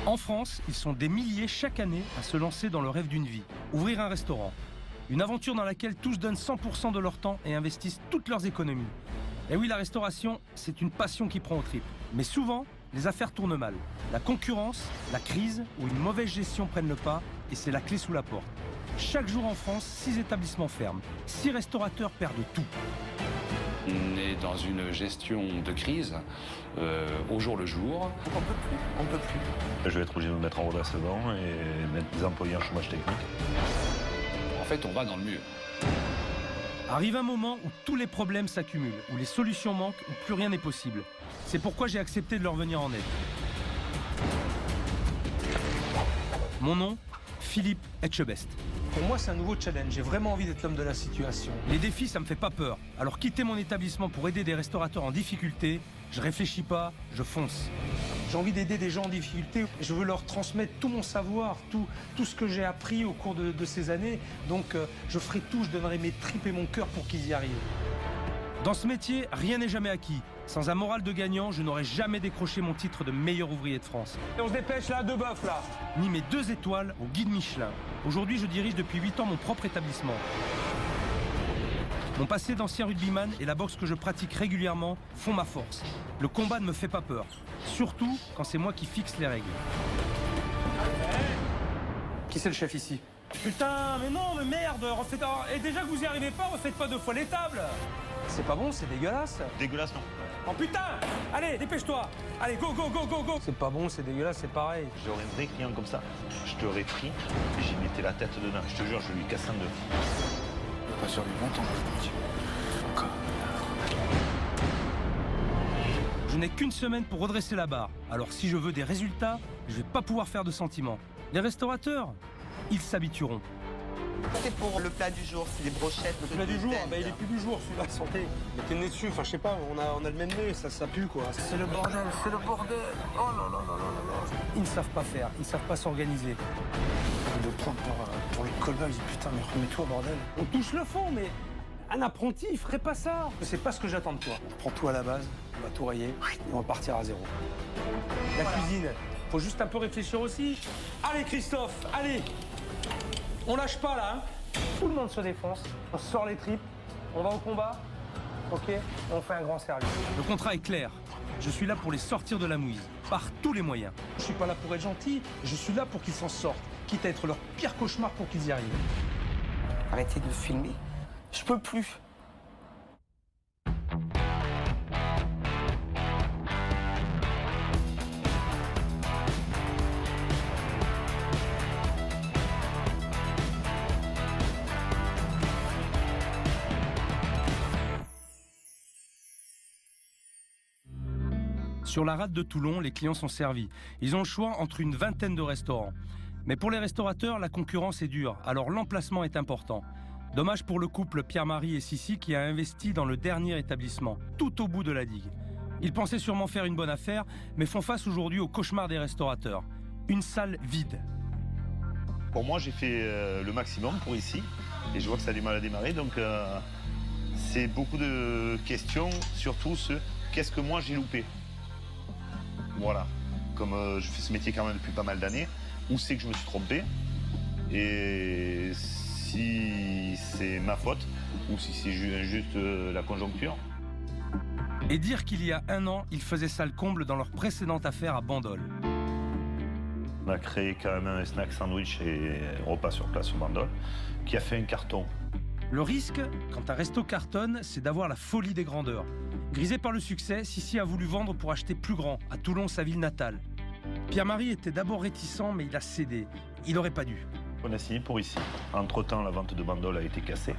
En France, ils sont des milliers chaque année à se lancer dans le rêve d'une vie, ouvrir un restaurant. Une aventure dans laquelle tous donnent 100% de leur temps et investissent toutes leurs économies. Et oui, la restauration, c'est une passion qui prend aux tripes. Mais souvent, les affaires tournent mal. La concurrence, la crise ou une mauvaise gestion prennent le pas et c'est la clé sous la porte. Chaque jour en France, 6 établissements ferment. 6 restaurateurs perdent tout. On est dans une gestion de crise au jour le jour. On peut plus. Je vais être obligé de me mettre en redressement et mettre des employés en chômage technique. En fait, on va dans le mur. Arrive un moment où tous les problèmes s'accumulent, où les solutions manquent, où plus rien n'est possible. C'est pourquoi j'ai accepté de leur venir en aide. Mon nom, Philippe Etchebest. Pour moi, c'est un nouveau challenge. J'ai vraiment envie d'être l'homme de la situation. Les défis, ça me fait pas peur. Alors quitter mon établissement pour aider des restaurateurs en difficulté, je réfléchis pas, je fonce. J'ai envie d'aider des gens en difficulté. Je veux leur transmettre tout mon savoir, tout ce que j'ai appris au cours de ces années. Donc, je ferai tout, je donnerai mes tripes et mon cœur pour qu'ils y arrivent. Dans ce métier, rien n'est jamais acquis. Sans un moral de gagnant, je n'aurais jamais décroché mon titre de meilleur ouvrier de France. Et on se dépêche là, 2 bœufs là. Ni mes 2 étoiles au guide Michelin. Aujourd'hui, je dirige depuis 8 ans mon propre établissement. Mon passé d'ancien rugbyman et la boxe que je pratique régulièrement font ma force. Le combat ne me fait pas peur. Surtout quand c'est moi qui fixe les règles. Qui c'est le chef ici? Putain, mais non, mais merde, refaites... Et déjà que vous y arrivez pas, refaites pas 2 fois les tables. C'est pas bon, c'est dégueulasse. Dégueulasse, non? Oh putain! Allez, dépêche-toi! Allez, go, go, go, go, go! C'est pas bon, c'est dégueulasse, c'est pareil. J'aurais un vrai client comme ça, je t'aurais pris et j'y mettais la tête dedans. Je te jure, je lui casse en deux. On va pas survivre longtemps, monsieur. Encore. Je n'ai qu'une semaine pour redresser la barre. Alors si je veux des résultats, je vais pas pouvoir faire de sentiments. Les restaurateurs, ils s'habitueront. C'est pour le plat du jour, c'est des brochettes. Le plat du jour, bah, il est plus du jour celui-là, santé. Mettez le nez dessus, enfin je sais pas, on a le même nez, ça pue quoi. C'est le bordel, c'est le bordel. Oh là là là là là. Ils ne savent pas faire, ils ne savent pas s'organiser. De prendre pour le callback, je dis putain, mais remets-toi bordel. On touche le fond, mais un apprenti, il ferait pas ça. C'est pas ce que j'attends de toi. On prend tout à la base, on va tout rayer et on va partir à zéro. La cuisine, faut juste un peu réfléchir aussi. Allez Christophe, allez. On lâche pas là, hein. Tout le monde se défonce, on sort les tripes, on va au combat, ok, et on fait un grand service. Le contrat est clair. Je suis là pour les sortir de la mouise, par tous les moyens. Je suis pas là pour être gentil, je suis là pour qu'ils s'en sortent, quitte à être leur pire cauchemar pour qu'ils y arrivent. Arrêtez de filmer. Je peux plus. Sur la rade de Toulon, les clients sont servis. Ils ont le choix entre une vingtaine de restaurants. Mais pour les restaurateurs, la concurrence est dure, alors l'emplacement est important. Dommage pour le couple Pierre-Marie et Sissi qui a investi dans le dernier établissement, tout au bout de la digue. Ils pensaient sûrement faire une bonne affaire, mais font face aujourd'hui au cauchemar des restaurateurs. Une salle vide. Pour moi, j'ai fait le maximum pour ici et je vois que ça a du mal à démarrer. Donc, c'est beaucoup de questions, surtout qu'est-ce que moi j'ai loupé? Voilà. Comme je fais ce métier quand même depuis pas mal d'années, où c'est que je me suis trompé? Et si c'est ma faute ou si c'est juste la conjoncture? Et dire qu'il y a 1 an, ils faisaient ça le comble dans leur précédente affaire à Bandol. On a créé quand même un snack sandwich et repas sur place au Bandol qui a fait un carton. Le risque, quand un resto cartonne, c'est d'avoir la folie des grandeurs. Grisé par le succès, Sissi a voulu vendre pour acheter plus grand, à Toulon, sa ville natale. Pierre-Marie était d'abord réticent, mais il a cédé. Il n'aurait pas dû. On a signé pour ici. Entre-temps, la vente de Bandol a été cassée.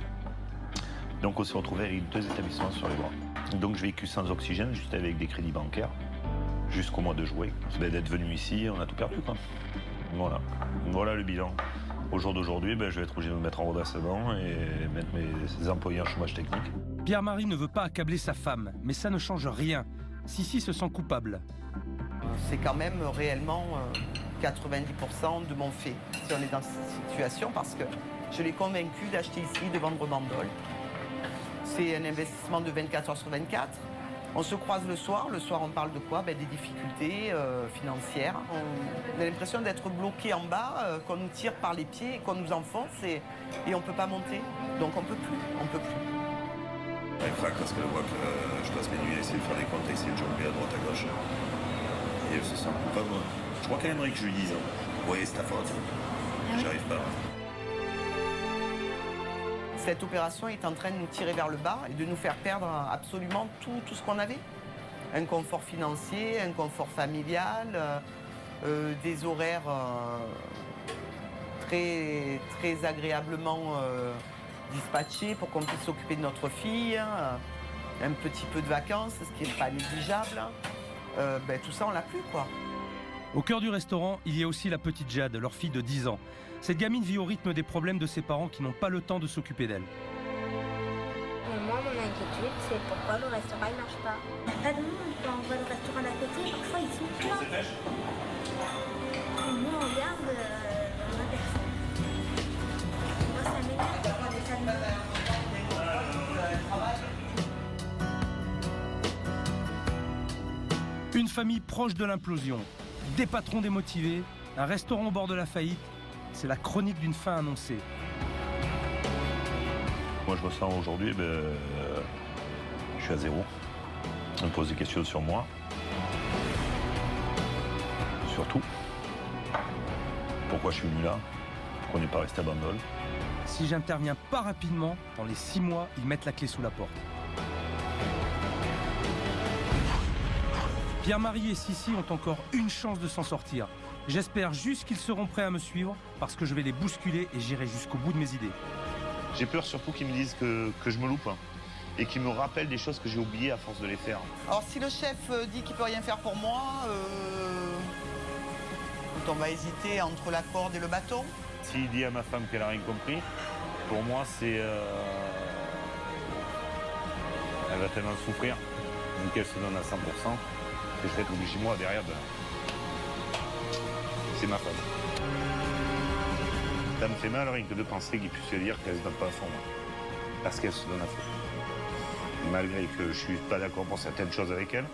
Donc on s'est retrouvé avec 2 établissements sur les bras. Donc je vécu sans oxygène, juste avec des crédits bancaires, jusqu'au mois de juillet. D'être venu ici, on a tout perdu, quoi. Voilà le bilan. Au jour d'aujourd'hui, je vais être obligé de me mettre en redressement et mettre mes employés en chômage technique. Pierre-Marie ne veut pas accabler sa femme, mais ça ne change rien. Sissi se sent coupable. C'est quand même réellement 90% de mon fait si on est dans cette situation parce que je l'ai convaincu d'acheter ici, de vendre Bandol. C'est un investissement de 24 heures sur 24. On se croise le soir on parle de quoi? Des difficultés financières. On a l'impression d'être bloqué en bas, qu'on nous tire par les pieds, qu'on nous enfonce et on ne peut pas monter. Donc on ne peut plus. Elle craque parce qu'elle voit que je passe mes nuits à essayer de faire des comptes, à essayer de jongler à droite à gauche. Et elle se sent coupable. Je crois qu'elle aimerait que je lui dise oui, c'est ta faute. J'arrive pas. Cette opération est en train de nous tirer vers le bas et de nous faire perdre absolument tout ce qu'on avait. Un confort financier, un confort familial, des horaires très, très agréablement dispatchés pour qu'on puisse s'occuper de notre fille, un petit peu de vacances, ce qui n'est pas négligeable. Tout ça, on l'a plus, quoi. Au cœur du restaurant, il y a aussi la petite Jade, leur fille de 10 ans. Cette gamine vit au rythme des problèmes de ses parents qui n'ont pas le temps de s'occuper d'elle. Moi, mon inquiétude, c'est pourquoi le restaurant ne marche pas. Il n'y a pas de monde quand on voit le restaurant d'à côté, parfois ils sont pleins. Et nous, on regarde, on a personne. Moi, ça m'énerve d'avoir des salles. Une famille proche de l'implosion, des patrons démotivés, un restaurant au bord de la faillite, c'est la chronique d'une fin annoncée. Moi, je me sens aujourd'hui, je suis à zéro. On me pose des questions sur moi. Surtout, pourquoi je suis venu là? Pourquoi on n'est pas resté à Bandol? Si j'interviens pas rapidement, dans les 6 mois, ils mettent la clé sous la porte. Pierre-Marie et Sissi ont encore une chance de s'en sortir. J'espère juste qu'ils seront prêts à me suivre parce que je vais les bousculer et j'irai jusqu'au bout de mes idées. J'ai peur surtout qu'ils me disent que je me loupe et qu'ils me rappellent des choses que j'ai oubliées à force de les faire. Alors si le chef dit qu'il ne peut rien faire pour moi, on va hésiter entre la corde et le bâton. S'il dit à ma femme qu'elle n'a rien compris, pour moi, c'est... Elle va tellement souffrir, vu qu'elle se donne à 100%, que je vais être obligé, moi, derrière, c'est ma femme. Ça me fait mal rien que de penser qu'il puisse lui dire qu'elle ne se donne pas à fond. Parce qu'elle se donne à fond. Malgré que je ne suis pas d'accord pour certaines choses avec elle,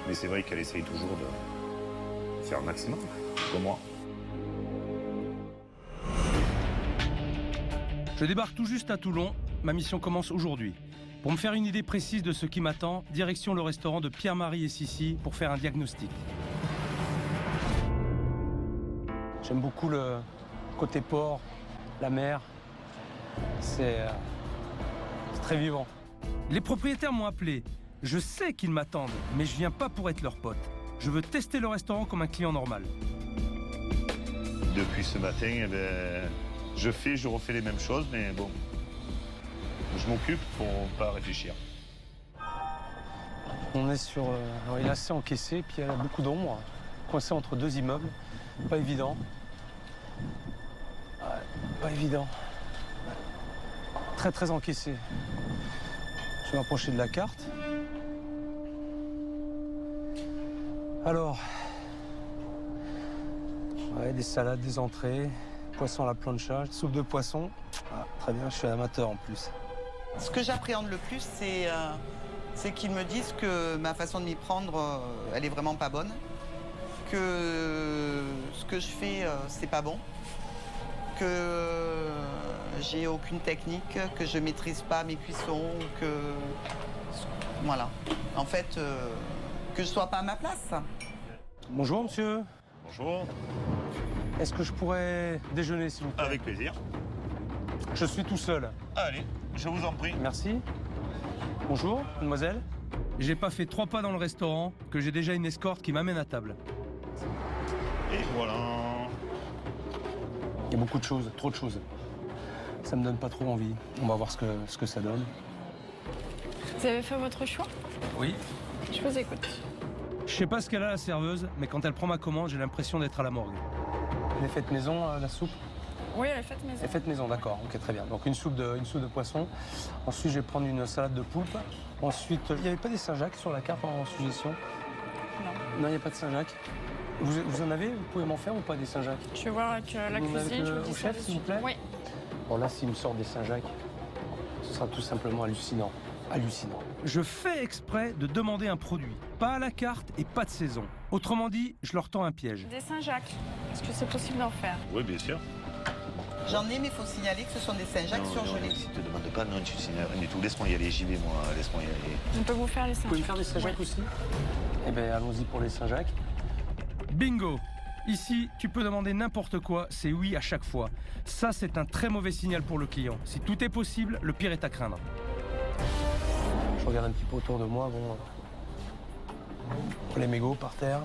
mais c'est vrai qu'elle essaye toujours de faire un maximum, comme moi. Je débarque tout juste à Toulon. Ma mission commence aujourd'hui. Pour me faire une idée précise de ce qui m'attend, direction le restaurant de Pierre-Marie et Sissi pour faire un diagnostic. J'aime beaucoup le côté port, la mer. C'est très vivant. Les propriétaires m'ont appelé. Je sais qu'ils m'attendent, mais je viens pas pour être leur pote. Je veux tester le restaurant comme un client normal. Depuis ce matin, je refais les mêmes choses, mais bon, je m'occupe pour pas réfléchir. On est sur... il est assez encaissé, puis il y a beaucoup d'ombre, coincé entre 2 immeubles. Pas évident. Ouais, pas évident. Très très encaissé. Je vais m'approcher de la carte. Alors, ouais, des salades, des entrées, poisson à la plancha, soupe de poisson. Ah, très bien, je suis amateur en plus. Ce que j'appréhende le plus, c'est qu'ils me disent que ma façon de m'y prendre, elle est vraiment pas bonne. Que ce que je fais, c'est pas bon. Que j'ai aucune technique, que je maîtrise pas mes cuissons, que... Voilà. En fait, que je sois pas à ma place. Bonjour monsieur, Bonjour. est-ce que je pourrais déjeuner s'il vous plaît? Avec plaisir. Je suis tout seul. Allez, je vous en prie. Merci. Bonjour, mademoiselle. J'ai pas fait 3 pas dans le restaurant que j'ai déjà une escorte qui m'amène à table. Et voilà. Il y a beaucoup de choses, trop de choses. Ça me donne pas trop envie. On va voir ce que ça donne. Vous avez fait votre choix? Oui. Je vous écoute. Je sais pas ce qu'elle a la serveuse, mais quand elle prend ma commande, j'ai l'impression d'être à la morgue. Elle est faite maison, la soupe? Oui, elle est faite maison. Elle est faite maison, d'accord. Ok, très bien. Donc une soupe de poisson. Ensuite, je vais prendre une salade de poulpe. Ensuite, il n'y avait pas des Saint-Jacques sur la carte en suggestion? Non. Non, il n'y a pas de Saint-Jacques. Vous en avez? Vous pouvez m'en faire ou pas des Saint-Jacques? Je vais voir avec la Vous cuisine. avec je vous dis au ça chef, de s'il vous suite. plaît? Oui. Bon, là, s'il me sort des Saint-Jacques, ce sera tout simplement hallucinant. hallucinant. Je fais exprès de demander un produit, pas à la carte et pas de saison. Autrement dit, je leur tends un piège. Des Saint-Jacques. Est-ce que c'est possible d'en faire? Oui, bien sûr. J'en ai, mais il faut signaler que ce sont des Saint-Jacques surgelés. Si tu te demandes pas, non, tu signes rien du tout. Laisse-moi y aller, j'y vais, moi. Laisse-moi y aller. On peut vous faire les Vous pouvez me Saint-Jacques. faire des Saint-Jacques aussi? Eh bien, allons-y pour les Saint-Jacques. Bingo! Ici, tu peux demander n'importe quoi, c'est oui à chaque fois. Ça, c'est un très mauvais signal pour le client. Si tout est possible, le pire est à craindre. Je regarde un petit peu autour de moi. Bon, les mégots par terre.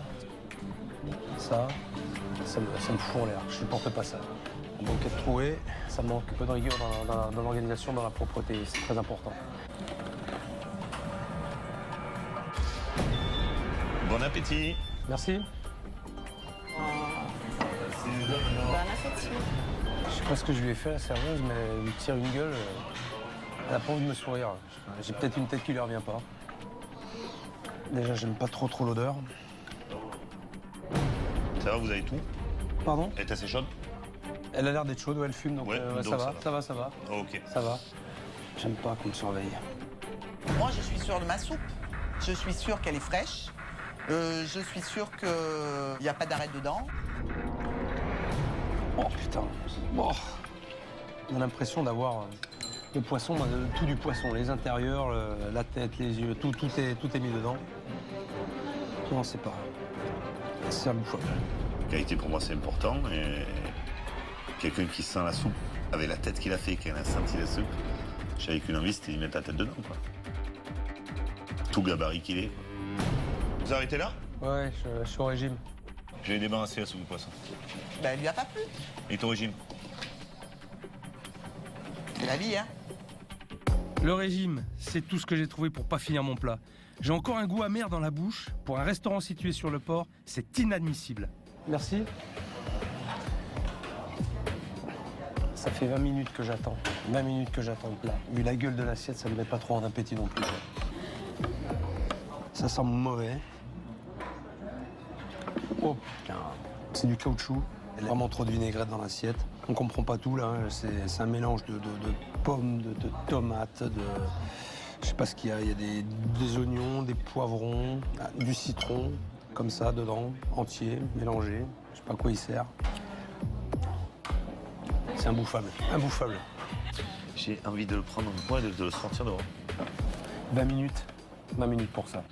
Ça me fout en l'air. Je supporte pas ça. Donc être troué, ça manque un peu de rigueur dans l'organisation, dans la propreté. C'est très important. Bon appétit. Merci. Bon appétit. Je sais pas ce que je lui ai fait à la serveuse, mais elle me tire une gueule. Elle a pas envie de me sourire. J'ai peut-être une tête qui lui revient pas. Déjà, j'aime pas trop l'odeur. Ça va, vous avez tout? Pardon? Elle est assez chaude? Elle a l'air d'être chaude, ouais, elle fume, donc, Ouais, donc ça va. Oh, ok. Ça va. J'aime pas qu'on me surveille. Moi, je suis sûre de ma soupe. Je suis sûre qu'elle est fraîche. Je suis sûre qu'il n'y a pas d'arrêt dedans. Oh putain. Oh. On a l'impression d'avoir le poisson, tout du poisson. Les intérieurs, la tête, les yeux, tout est mis dedans. Non, c'est pas. C'est imbouffable. La qualité pour moi c'est important et quelqu'un qui sent la soupe avec la tête qu'il a fait, qui a senti la soupe, j'avais qu'une envie, c'était d'y mettre la tête dedans, quoi. Tout gabarit qu'il est. Vous arrêtez là? Ouais, je suis au régime. J'ai débarrassé la soupe de poisson. Ben, elle lui a pas plu. Et ton régime? C'est la vie, hein. Le régime, c'est tout ce que j'ai trouvé pour pas finir mon plat. J'ai encore un goût amer dans la bouche. Pour un restaurant situé sur le port, c'est inadmissible. Merci. Ça fait 20 minutes que j'attends. 20 minutes que j'attends le plat. Vu la gueule de l'assiette, ça ne me met pas trop en appétit non plus. Ça sent mauvais. Oh putain, c'est du caoutchouc. Il y a vraiment trop de vinaigrette dans l'assiette. On comprend pas tout là. Hein. C'est un mélange de pommes, de tomates, je sais pas ce qu'il y a. Il y a des oignons, des poivrons, du citron, comme ça dedans, entier, mélangé. Je sais pas à quoi il sert. C'est imbouffable, imbouffable. J'ai envie de le prendre en poids et de le sortir dehors. 20 minutes. 20 minutes pour ça.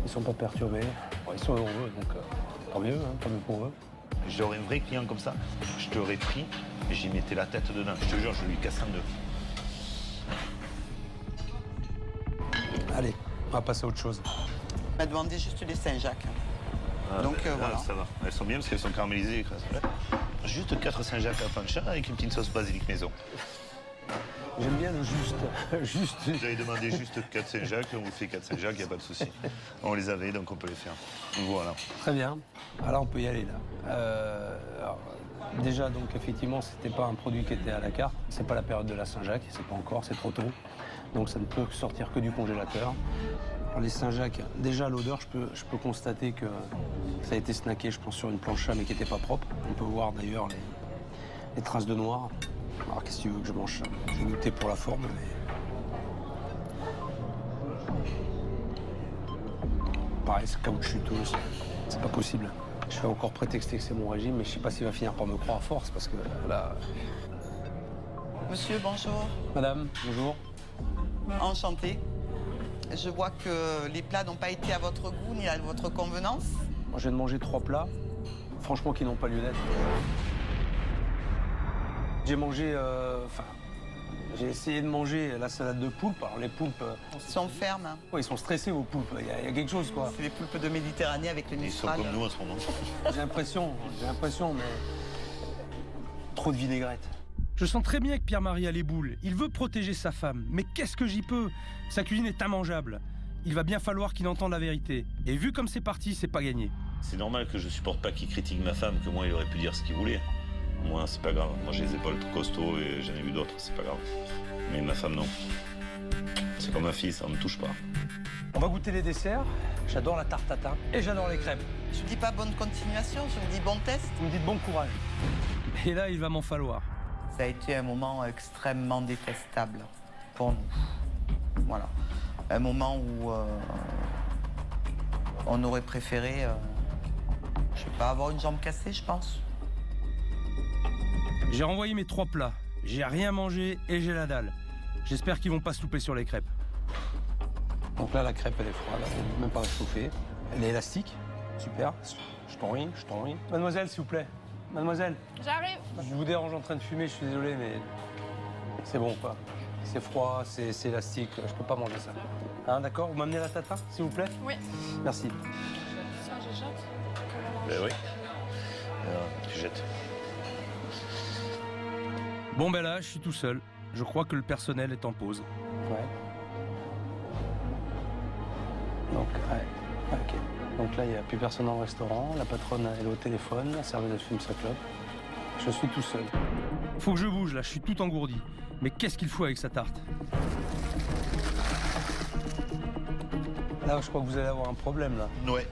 Ils sont pas perturbés. Bon, ils sont heureux, donc tant mieux, hein, tant mieux pour eux. J'aurais un vrai client comme ça, je t'aurais pris et j'y mettais la tête dedans. Je te jure, je lui casse en deux. Allez, on va passer à autre chose. On m'a demandé juste les Saint-Jacques. Donc voilà. Ça va. Elles sont bien parce qu'elles sont caramélisées. Juste 4 Saint-Jacques à plancha avec une petite sauce basilic maison. J'aime bien le juste. Juste. J'avais demandé juste 4 Saint-Jacques, on vous fait 4 Saint-Jacques, il n'y a pas de souci. On les avait, donc on peut les faire. Voilà. Très bien. Alors on peut y aller là. Alors, déjà, donc effectivement, c'était pas un produit qui était à la carte. C'est pas la période de la Saint-Jacques, c'est pas encore, c'est trop tôt. Donc ça ne peut sortir que du congélateur. Alors, les Saint-Jacques, déjà l'odeur, je peux constater que ça a été snacké, je pense, sur une plancha, mais qui n'était pas propre. On peut voir d'ailleurs les traces de noir. Alors qu'est-ce que tu veux que je mange ça? Je vais goûter pour la forme, mais... Pareil, c'est caoutchouteux, c'est pas possible. Je vais encore prétexter que c'est mon régime, mais je sais pas s'il va finir par me croire à force, parce que là... Monsieur, bonjour. Madame, bonjour. Enchantée. Je vois que les plats n'ont pas été à votre goût ni à votre convenance. Moi, je viens de manger 3 plats, franchement, qui n'ont pas lieu d'être. J'ai mangé... j'ai essayé de manger la salade de poulpe. Alors, les poulpes... Ils sont fermes. Ouais, ils sont stressés, vos poulpes. Il y a quelque chose, quoi. C'est les poulpes de Méditerranée avec le Ils sont Mistral. comme nous en ce moment. J'ai l'impression, mais... Trop de vinaigrette. Je sens très bien que Pierre-Marie a les boules. Il veut protéger sa femme. Mais qu'est-ce que j'y peux? Sa cuisine est immangeable. Il va bien falloir qu'il entende la vérité. Et vu comme c'est parti, c'est pas gagné. C'est normal que je supporte pas qu'il critique ma femme, que moi il aurait pu dire ce qu'il voulait. Moi, c'est pas grave. Moi, j'ai les épaules costauds et j'en ai vu d'autres, c'est pas grave. Mais ma femme, non. C'est comme ma fille, ça me touche pas. On va goûter les desserts. J'adore la tarte tatin et j'adore les crêpes. Je ne dis pas bonne continuation, je vous dis bon test. Vous me dites bon courage. Et là, il va m'en falloir. Ça a été un moment extrêmement détestable pour nous. voilà. Un moment où on aurait préféré, je sais pas, avoir une jambe cassée, je pense. J'ai renvoyé mes 3 plats. J'ai rien mangé et j'ai la dalle. J'espère qu'ils vont pas se louper sur les crêpes. Donc là, la crêpe, elle est froide, elle n'est même pas réchauffée. Elle est élastique, super. Je t'en rie. Mademoiselle, s'il vous plaît. Mademoiselle, J'arrive. je vous dérange en train de fumer, je suis désolé, mais c'est bon, quoi. C'est froid, c'est élastique, je peux pas manger ça. Hein, d'accord? Vous m'amenez la tatin, s'il vous plaît? Oui. Merci. Ça, je jette. Ben oui. Tu jettes. Bon ben là, je suis tout seul. Je crois que le personnel est en pause. Ouais. Donc, ouais, ok. Donc là, il n'y a plus personne dans le restaurant, la patronne, elle est au téléphone, la serveuse, elle fume sa clope. Je suis tout seul. Faut que je bouge là, je suis tout engourdi. Mais qu'est-ce qu'il faut avec sa tarte? Là, je crois que vous allez avoir un problème, là. Ouais.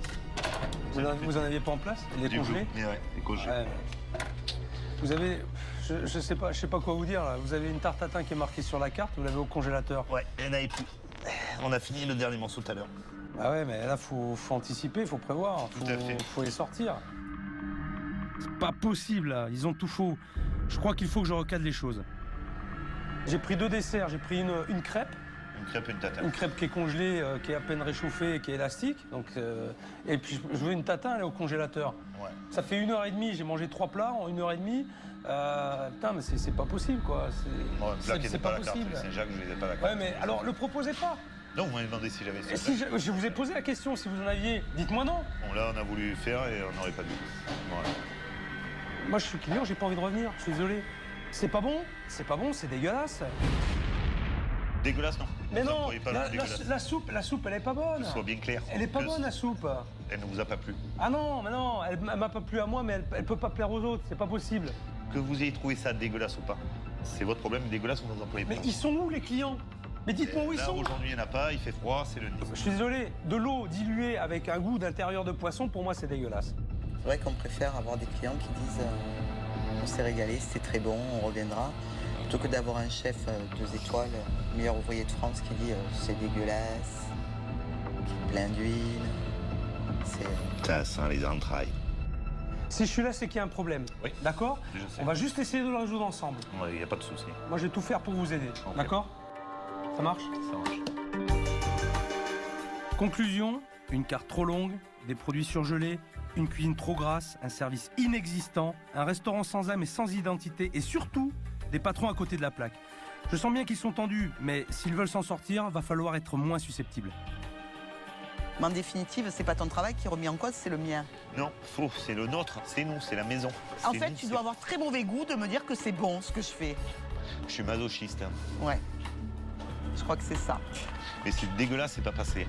Vous en aviez pas en place? Elle est Du congelée? tout. Ouais, les congelés. Ouais, mais vous avez... Je sais pas quoi vous dire, là. Vous avez une tarte tatin qui est marquée sur la carte, vous l'avez au congélateur. Ouais, il n'y en avait plus. On a fini le dernier morceau tout à l'heure. Ah ouais, mais là, faut anticiper, faut prévoir, Tout à fait. faut les sortir. C'est pas possible là, ils ont tout faux. Je crois qu'il faut que je recadre les choses. J'ai pris 2 desserts, j'ai pris une crêpe. Une crêpe et une tatin. Une crêpe qui est congelée, qui est à peine réchauffée et qui est élastique. Donc, et puis je veux une tatin, elle est au congélateur. Ouais. Ça fait 1h30, j'ai mangé 3 plats en 1h30. Putain, mais c'est pas possible, quoi. Bon, un plat qui n'était pas à la carte. possible. Saint-Jacques, je ne les ai pas à la carte. Ouais, mais alors, le proposez pas. Non, vous m'avez demandé si j'avais Et si je vous ai posé la question, si vous en aviez, dites-moi non. Bon, là, on a voulu faire et on n'aurait pas dû. Voilà. Moi, je suis client, j'ai pas envie de revenir, je suis désolé. C'est pas bon, c'est dégueulasse. Dégueulasse, non. Mais Vous non, employez pas le mot dégueulasse. la soupe, elle est pas bonne. Que ce soit bien clair. Elle est pas Que bonne, la soupe. Elle ne vous a pas plu. Ah non, mais non, elle m'a pas plu à moi, mais elle peut pas plaire aux autres, c'est pas possible. Que vous ayez trouvé ça dégueulasse ou pas, c'est votre problème. Dégueulasse, vous n'en employez pas. Mais ils sont où, les clients? Mais dites-moi où ils Là, sont. aujourd'hui, il n'y en a pas, il fait froid, c'est le nid. Je suis désolé, de l'eau diluée avec un goût d'intérieur de poisson, pour moi, c'est dégueulasse. C'est vrai qu'on préfère avoir des clients qui disent on s'est régalé, c'était très bon, on reviendra. Plutôt que d'avoir un chef 2 étoiles, meilleur ouvrier de France, qui dit c'est dégueulasse, qui est plein d'huile. Ça sent les entrailles. Si je suis là, c'est qu'il y a un problème. Oui. D'accord? Je sais. On va juste essayer de le résoudre ensemble. Il n'y a pas de souci. Moi, je vais tout faire pour vous aider. Ok. D'accord? Ça marche? Ça marche. Conclusion, une carte trop longue, des produits surgelés, une cuisine trop grasse, un service inexistant, un restaurant sans âme et sans identité, et surtout, des patrons à côté de la plaque. Je sens bien qu'ils sont tendus, mais s'ils veulent s'en sortir, va falloir être moins susceptible. Mais en définitive, c'est pas ton travail qui est remis en cause, c'est le mien. Non, faux, c'est le nôtre, c'est nous, c'est la maison. En C'est fait, nous, tu dois avoir très mauvais goût de me dire que c'est bon ce que je fais. Je suis masochiste, hein. Ouais. Je crois que c'est ça. Mais c'est dégueulasse, c'est pas passé.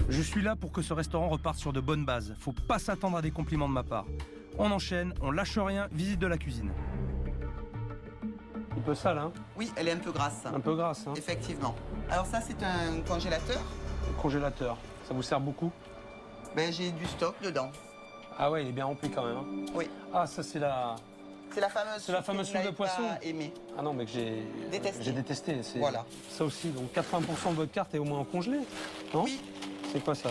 Je suis là pour que ce restaurant reparte sur de bonnes bases. Faut pas s'attendre à des compliments de ma part. On enchaîne, on lâche rien, visite de la cuisine. Un peu sale, hein? Oui, elle est un peu grasse. Un peu grasse, hein? Effectivement. Alors ça, c'est un congélateur. Congélateur, ça vous sert beaucoup? Ben, j'ai du stock dedans. Ah ouais, il est bien rempli quand même, hein? Oui. Ah, ça, c'est la... C'est la fameuse C'est la fameuse soupe de poisson. Aimée. Ah non, mais que j'ai Détesté. j'ai détesté. C'est Voilà. ça aussi. Donc 80% de votre carte est au moins en congelé, non? Oui, C'est quoi ça?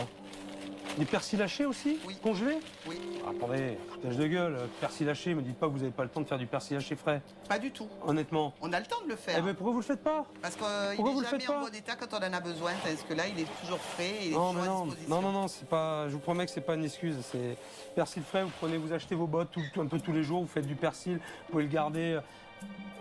Des persils hachés aussi? Oui. Congelés? oui. Attendez, foutage de gueule, persil haché, me dites pas que vous n'avez pas le temps de faire du persil haché frais. Pas du tout. Honnêtement. On a le temps de le Eh faire. ben pourquoi vous le faites pas? Parce qu'il pourquoi vous est le faites jamais en pas bon état quand on en a besoin. Tandis que là, il est toujours frais et il est Non, toujours mais à non, disposition. non, c'est pas. Je vous promets que c'est pas une excuse. C'est persil frais. Vous prenez, vous achetez vos bottes un peu tous les jours. Vous faites du persil. Vous pouvez le garder.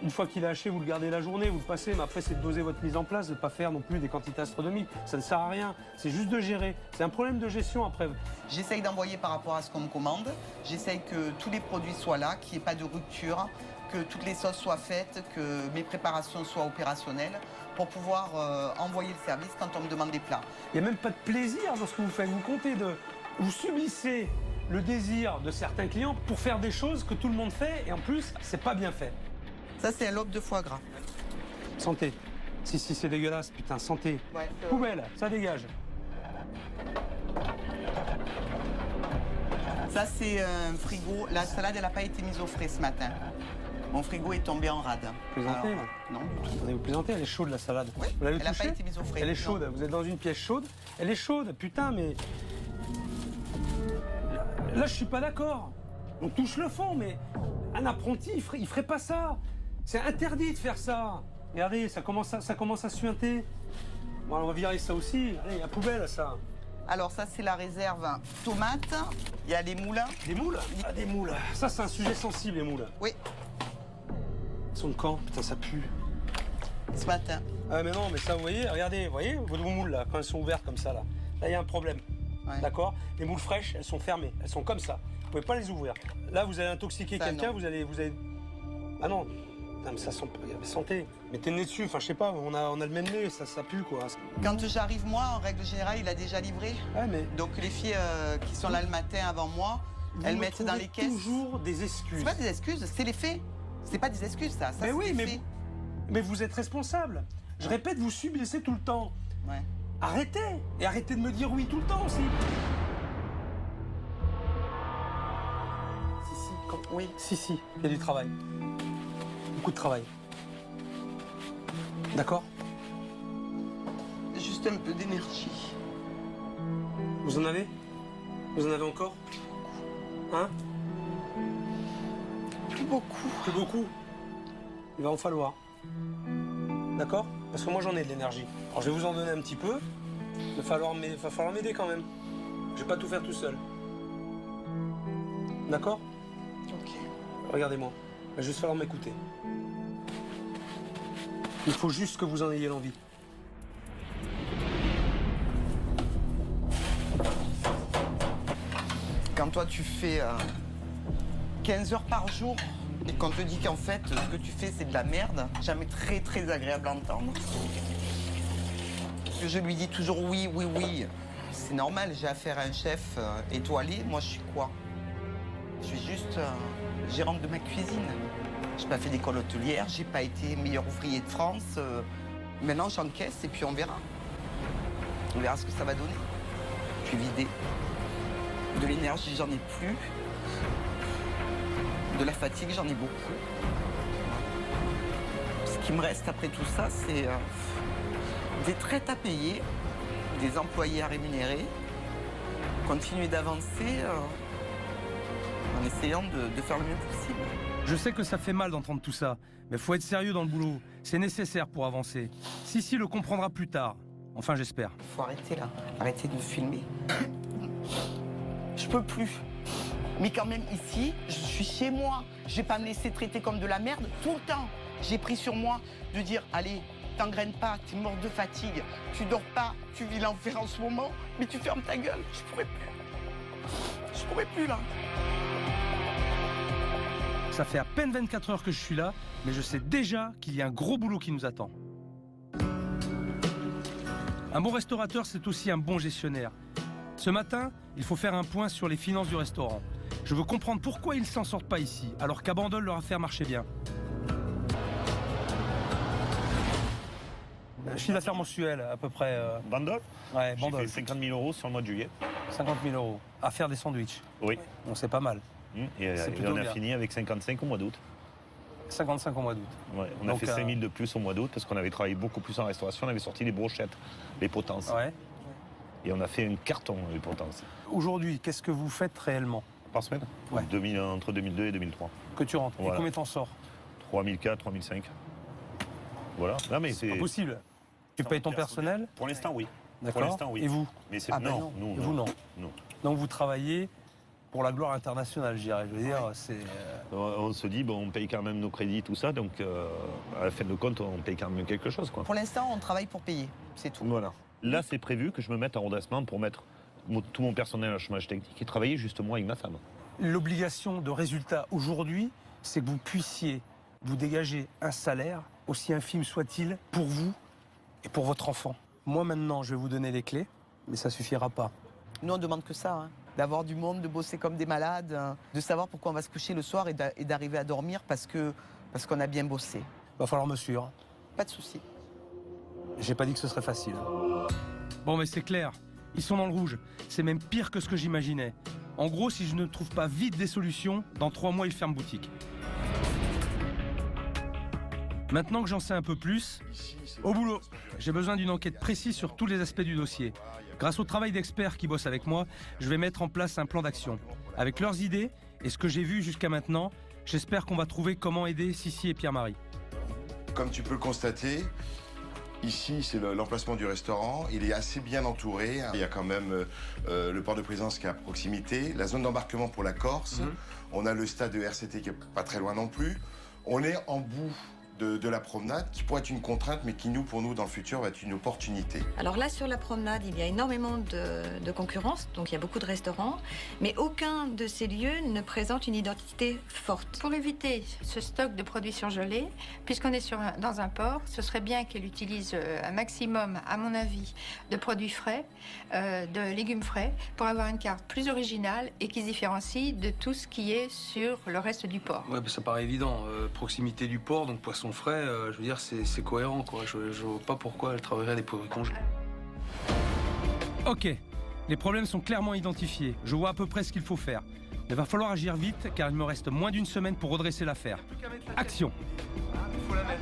Une fois qu'il est haché, vous le gardez la journée, vous le passez. Mais après, c'est de doser votre mise en place, de ne pas faire non plus des quantités astronomiques. Ça ne sert à rien. C'est juste de gérer. C'est un problème de gestion après. J'essaye d'envoyer par rapport à ce qu'on me commande. J'essaye que tous les produits soient là, qu'il n'y ait pas de rupture, que toutes les sauces soient faites, que mes préparations soient opérationnelles pour pouvoir envoyer le service quand on me demande des plats. Il n'y a même pas de plaisir dans ce que vous faites. Vous comptez de. Vous subissez le désir de certains clients pour faire des choses que tout le monde fait et en plus, c'est pas bien fait. Ça, c'est un lobe de foie gras. Santé. Si, c'est dégueulasse, putain, santé. Ouais, Poubelle, ça dégage. Ça, c'est un frigo. La salade, elle n'a pas été mise au frais ce matin. Mon frigo est tombé en rade. Plaisantez, Alors, là. non. Attendez, vous plaisantez, elle est chaude la salade. Oui, Vous l'avez elle n'a pas touchée? été mise au frais. Elle est Non. chaude, vous êtes dans une pièce chaude. Elle est chaude, putain, mais... Là, je suis pas d'accord. On touche le fond, mais un apprenti, il ferait pas ça. C'est interdit de faire ça. Regardez, ça commence à suinter. Bon, on va virer ça aussi. Allez, la poubelle, ça. Alors ça, c'est la réserve tomate. Il y a les moulins. Des moules? Ah, des moules. Ça, c'est un sujet sensible, les moules. Oui, Ils sont de quand? Putain, ça pue. ce matin. Ah, mais non, mais ça, vous voyez, regardez, vos moules, là, quand elles sont ouvertes comme ça, là. Là, il y a un problème. Ouais. D'accord? Les moules fraîches, elles sont fermées. Elles sont comme ça. Vous pouvez pas les ouvrir. Là, vous allez intoxiquer Ça, quelqu'un, non. vous allez... Ah non. Non, mais ça sent... Santé. Mettez le nez dessus. Enfin, je sais pas, on a le même nez, ça pue, quoi. Quand j'arrive, moi, en règle générale, il a déjà livré. Ouais, mais... Donc les filles qui sont là le matin avant moi, elles vous mettent me dans trouvez les caisses. toujours des excuses. C'est pas des excuses, c'est les faits. C'est pas des excuses, ça. Ça, Mais c'est oui, des mais faits. mais vous êtes responsable. Je répète, vous subissez tout le temps. Ouais. Arrêtez. Et arrêtez de me dire oui tout le temps aussi. Oui. Si, il y a du travail. Beaucoup de travail. D'accord? Juste un peu d'énergie. Vous en avez? Vous en avez encore? Hein? Plus beaucoup. Plus beaucoup? Il va en falloir. D'accord? Parce que moi j'en ai de l'énergie. Alors je vais vous en donner un petit peu. Il va falloir m'aider quand même. Je vais pas tout faire tout seul. D'accord? Ok. Regardez-moi. Il va juste falloir m'écouter. Il faut juste que vous en ayez l'envie. Quand toi, tu fais 15 heures par jour et qu'on te dit qu'en fait, ce que tu fais, c'est de la merde, jamais très, très agréable à entendre. Parce que je lui dis toujours oui, oui, oui. C'est normal, j'ai affaire à un chef étoilé. Moi, je suis quoi? Je suis juste gérante de ma cuisine. J'ai pas fait d'école hôtelière, j'ai pas été meilleur ouvrier de France. Maintenant, j'encaisse et puis on verra. On verra ce que ça va donner. Je suis vidée. De l'énergie, j'en ai plus. De la fatigue, j'en ai beaucoup. Ce qui me reste après tout ça, c'est des traites à payer, des employés à rémunérer, continuer d'avancer en essayant de faire le mieux possible. Je sais que ça fait mal d'entendre tout ça, mais faut être sérieux dans le boulot. C'est nécessaire pour avancer. Sissi le comprendra plus tard. Enfin, j'espère. Faut arrêter là, arrêter de me filmer. Je peux plus. Mais quand même ici, je suis chez moi. Je vais pas me laisser traiter comme de la merde tout le temps. J'ai pris sur moi de dire, allez, t'engraines pas, t'es mort de fatigue, tu dors pas, tu vis l'enfer en ce moment, mais tu fermes ta gueule. Je pourrais plus. Je pourrais plus là. Ça fait à peine 24 heures que je suis là, mais je sais déjà qu'il y a un gros boulot qui nous attend. Un bon restaurateur, c'est aussi un bon gestionnaire. Ce matin, il faut faire un point sur les finances du restaurant. Je veux comprendre pourquoi ils ne s'en sortent pas ici, alors qu'à Bandol, leur affaire marchait bien. Chiffre d'affaires mensuel, à peu près. Bandol? Ouais, J'ai Bandol. fait 50 000 euros sur le mois de juillet. 50 000 euros. À faire des sandwichs. Oui. Bon, c'est pas mal. Et C'est et plutôt on a bien. fini avec 55 au mois d'août. 55 au mois d'août. Ouais, on Donc, a fait 5 000 de plus au mois d'août parce qu'on avait travaillé beaucoup plus en restauration. On avait sorti les brochettes, les potences. Ouais. Et on a fait un carton, les potences. Aujourd'hui, qu'est-ce que vous faites réellement Par semaine? Ouais. Entre 2002 et 2003. que tu rentres? Voilà. Et combien t'en sors? 3004, 3005. Voilà. Non, mais C'est pas possible. Tu payes ton personnel? Pour l'instant, oui. D'accord. Pour l'instant, oui. Et vous? Mais c'est Ah ben non, non. nous, Et vous, non. non. Donc vous travaillez pour la gloire internationale, je dirais. Je veux dire, c'est... On se dit, bon, on paye quand même nos crédits, tout ça, donc à la fin de compte, on paye quand même quelque chose, quoi. Pour l'instant, on travaille pour payer, c'est tout. Voilà. Là, c'est prévu que je me mette en redressement pour mettre tout mon personnel en chômage technique et travailler justement avec ma femme. L'obligation de résultat aujourd'hui, c'est que vous puissiez vous dégager un salaire, aussi infime soit-il, pour vous et pour votre enfant. Moi, maintenant, je vais vous donner les clés, mais ça suffira pas. Nous, on demande que ça, hein. D'avoir du monde, de bosser comme des malades, hein, de savoir pourquoi on va se coucher le soir et d'arriver à dormir parce qu'on a bien bossé. Va falloir me suivre. Pas de souci. J'ai pas dit que ce serait facile. Bon, mais c'est clair. Ils sont dans le rouge. C'est même pire que ce que j'imaginais. En gros, si je ne trouve pas vite des solutions, dans 3 mois, ils ferment boutique. Maintenant que j'en sais un peu plus, au boulot. J'ai besoin d'une enquête précise sur tous les aspects du dossier. Grâce au travail d'experts qui bossent avec moi, je vais mettre en place un plan d'action. Avec leurs idées et ce que j'ai vu jusqu'à maintenant, j'espère qu'on va trouver comment aider Sissi et Pierre-Marie. Comme tu peux le constater, ici c'est l'emplacement du restaurant. Il est assez bien entouré. Il y a quand même le port de Plaisance qui est à proximité, la zone d'embarquement pour la Corse. On a le stade de RCT qui est pas très loin non plus. On est en bout de la promenade, qui pourrait être une contrainte, mais qui, pour nous, dans le futur, va être une opportunité. Alors là, sur la promenade, il y a énormément de concurrence, donc il y a beaucoup de restaurants, mais aucun de ces lieux ne présente une identité forte. Pour éviter ce stock de produits surgelés, puisqu'on est dans un port, ce serait bien qu'elle utilise un maximum, à mon avis, de produits frais, de légumes frais, pour avoir une carte plus originale et qui se différencie de tout ce qui est sur le reste du port. Ouais, bah, ça paraît évident. Proximité du port, donc poisson frais, je veux dire, c'est cohérent, quoi. Je vois pas pourquoi elle travaillerait des produits congelés. Ok, les problèmes sont clairement identifiés. Je vois à peu près ce qu'il faut faire. Il va falloir agir vite, car il me reste moins d'une semaine pour redresser l'affaire. Action! Faut la mettre.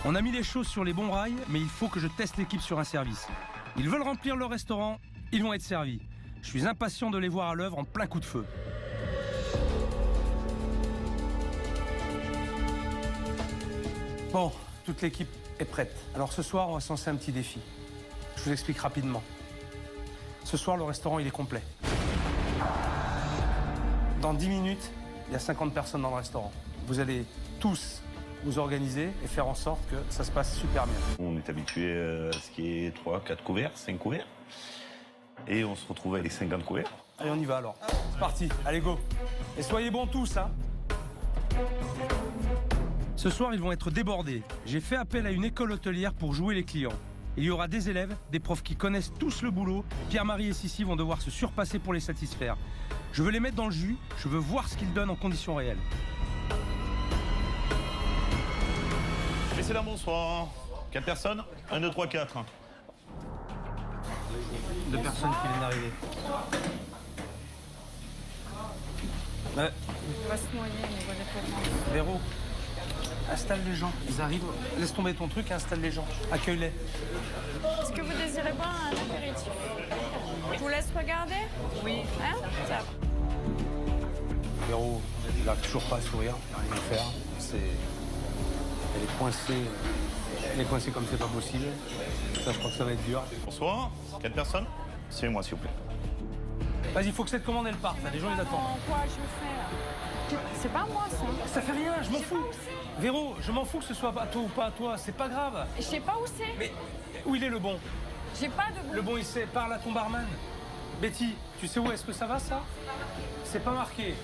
On a mis les choses sur les bons rails, mais il faut que je teste l'équipe sur un service. Ils veulent remplir leur restaurant, ils vont être servis. Je suis impatient de les voir à l'œuvre en plein coup de feu. Bon, toute l'équipe est prête. Alors ce soir, on va se lancer un petit défi. Je vous explique rapidement. Ce soir, le restaurant, il est complet. Dans 10 minutes, il y a 50 personnes dans le restaurant. Vous allez tous vous organiser et faire en sorte que ça se passe super bien. On est habitué à ce qui est 3, 4 couverts, 5 couverts. Et on se retrouve avec 50 couverts. Allez, on y va alors. C'est parti, allez go. Et soyez bons tous, hein. Ce soir, ils vont être débordés. J'ai fait appel à une école hôtelière pour jouer les clients. Il y aura des élèves, des profs qui connaissent tous le boulot. Pierre-Marie et Sissi vont devoir se surpasser pour les satisfaire. Je veux les mettre dans le jus, je veux voir ce qu'ils donnent en conditions réelles. Messieurs, dames, bonsoir. 4 personnes 1, 2, 3, 4. 2 personnes qui viennent d'arriver. Ouais. On va se noyer au niveau des paiements. Véro, installe les gens. Ils arrivent. Laisse tomber ton truc et installe les gens. Accueille-les. Est-ce que vous désirez boire un apéritif? Je vous laisse regarder? Oui. Hein? Ça va. Véro, il n'arrive toujours pas à sourire. Il n'a rien à faire. Elle est coincée. Elle est coincée comme c'est pas possible. Ça, je crois que ça va être dur. Bonsoir. 4 personnes. Suivez-moi, s'il vous plaît. Vas-y, il faut que cette commande, elle parte. Là, les gens, ils attendent. Quoi je fais là? C'est pas moi, ça. Ça fait rien, je m'en fous. Véro, je m'en fous que ce soit à toi ou pas à toi. C'est pas grave. Je sais pas où c'est. Mais où il est le bon? J'ai pas de bon. Le bon, il sait. Parle à ton barman. Betty, tu sais où est-ce que ça va, ça? C'est pas marqué.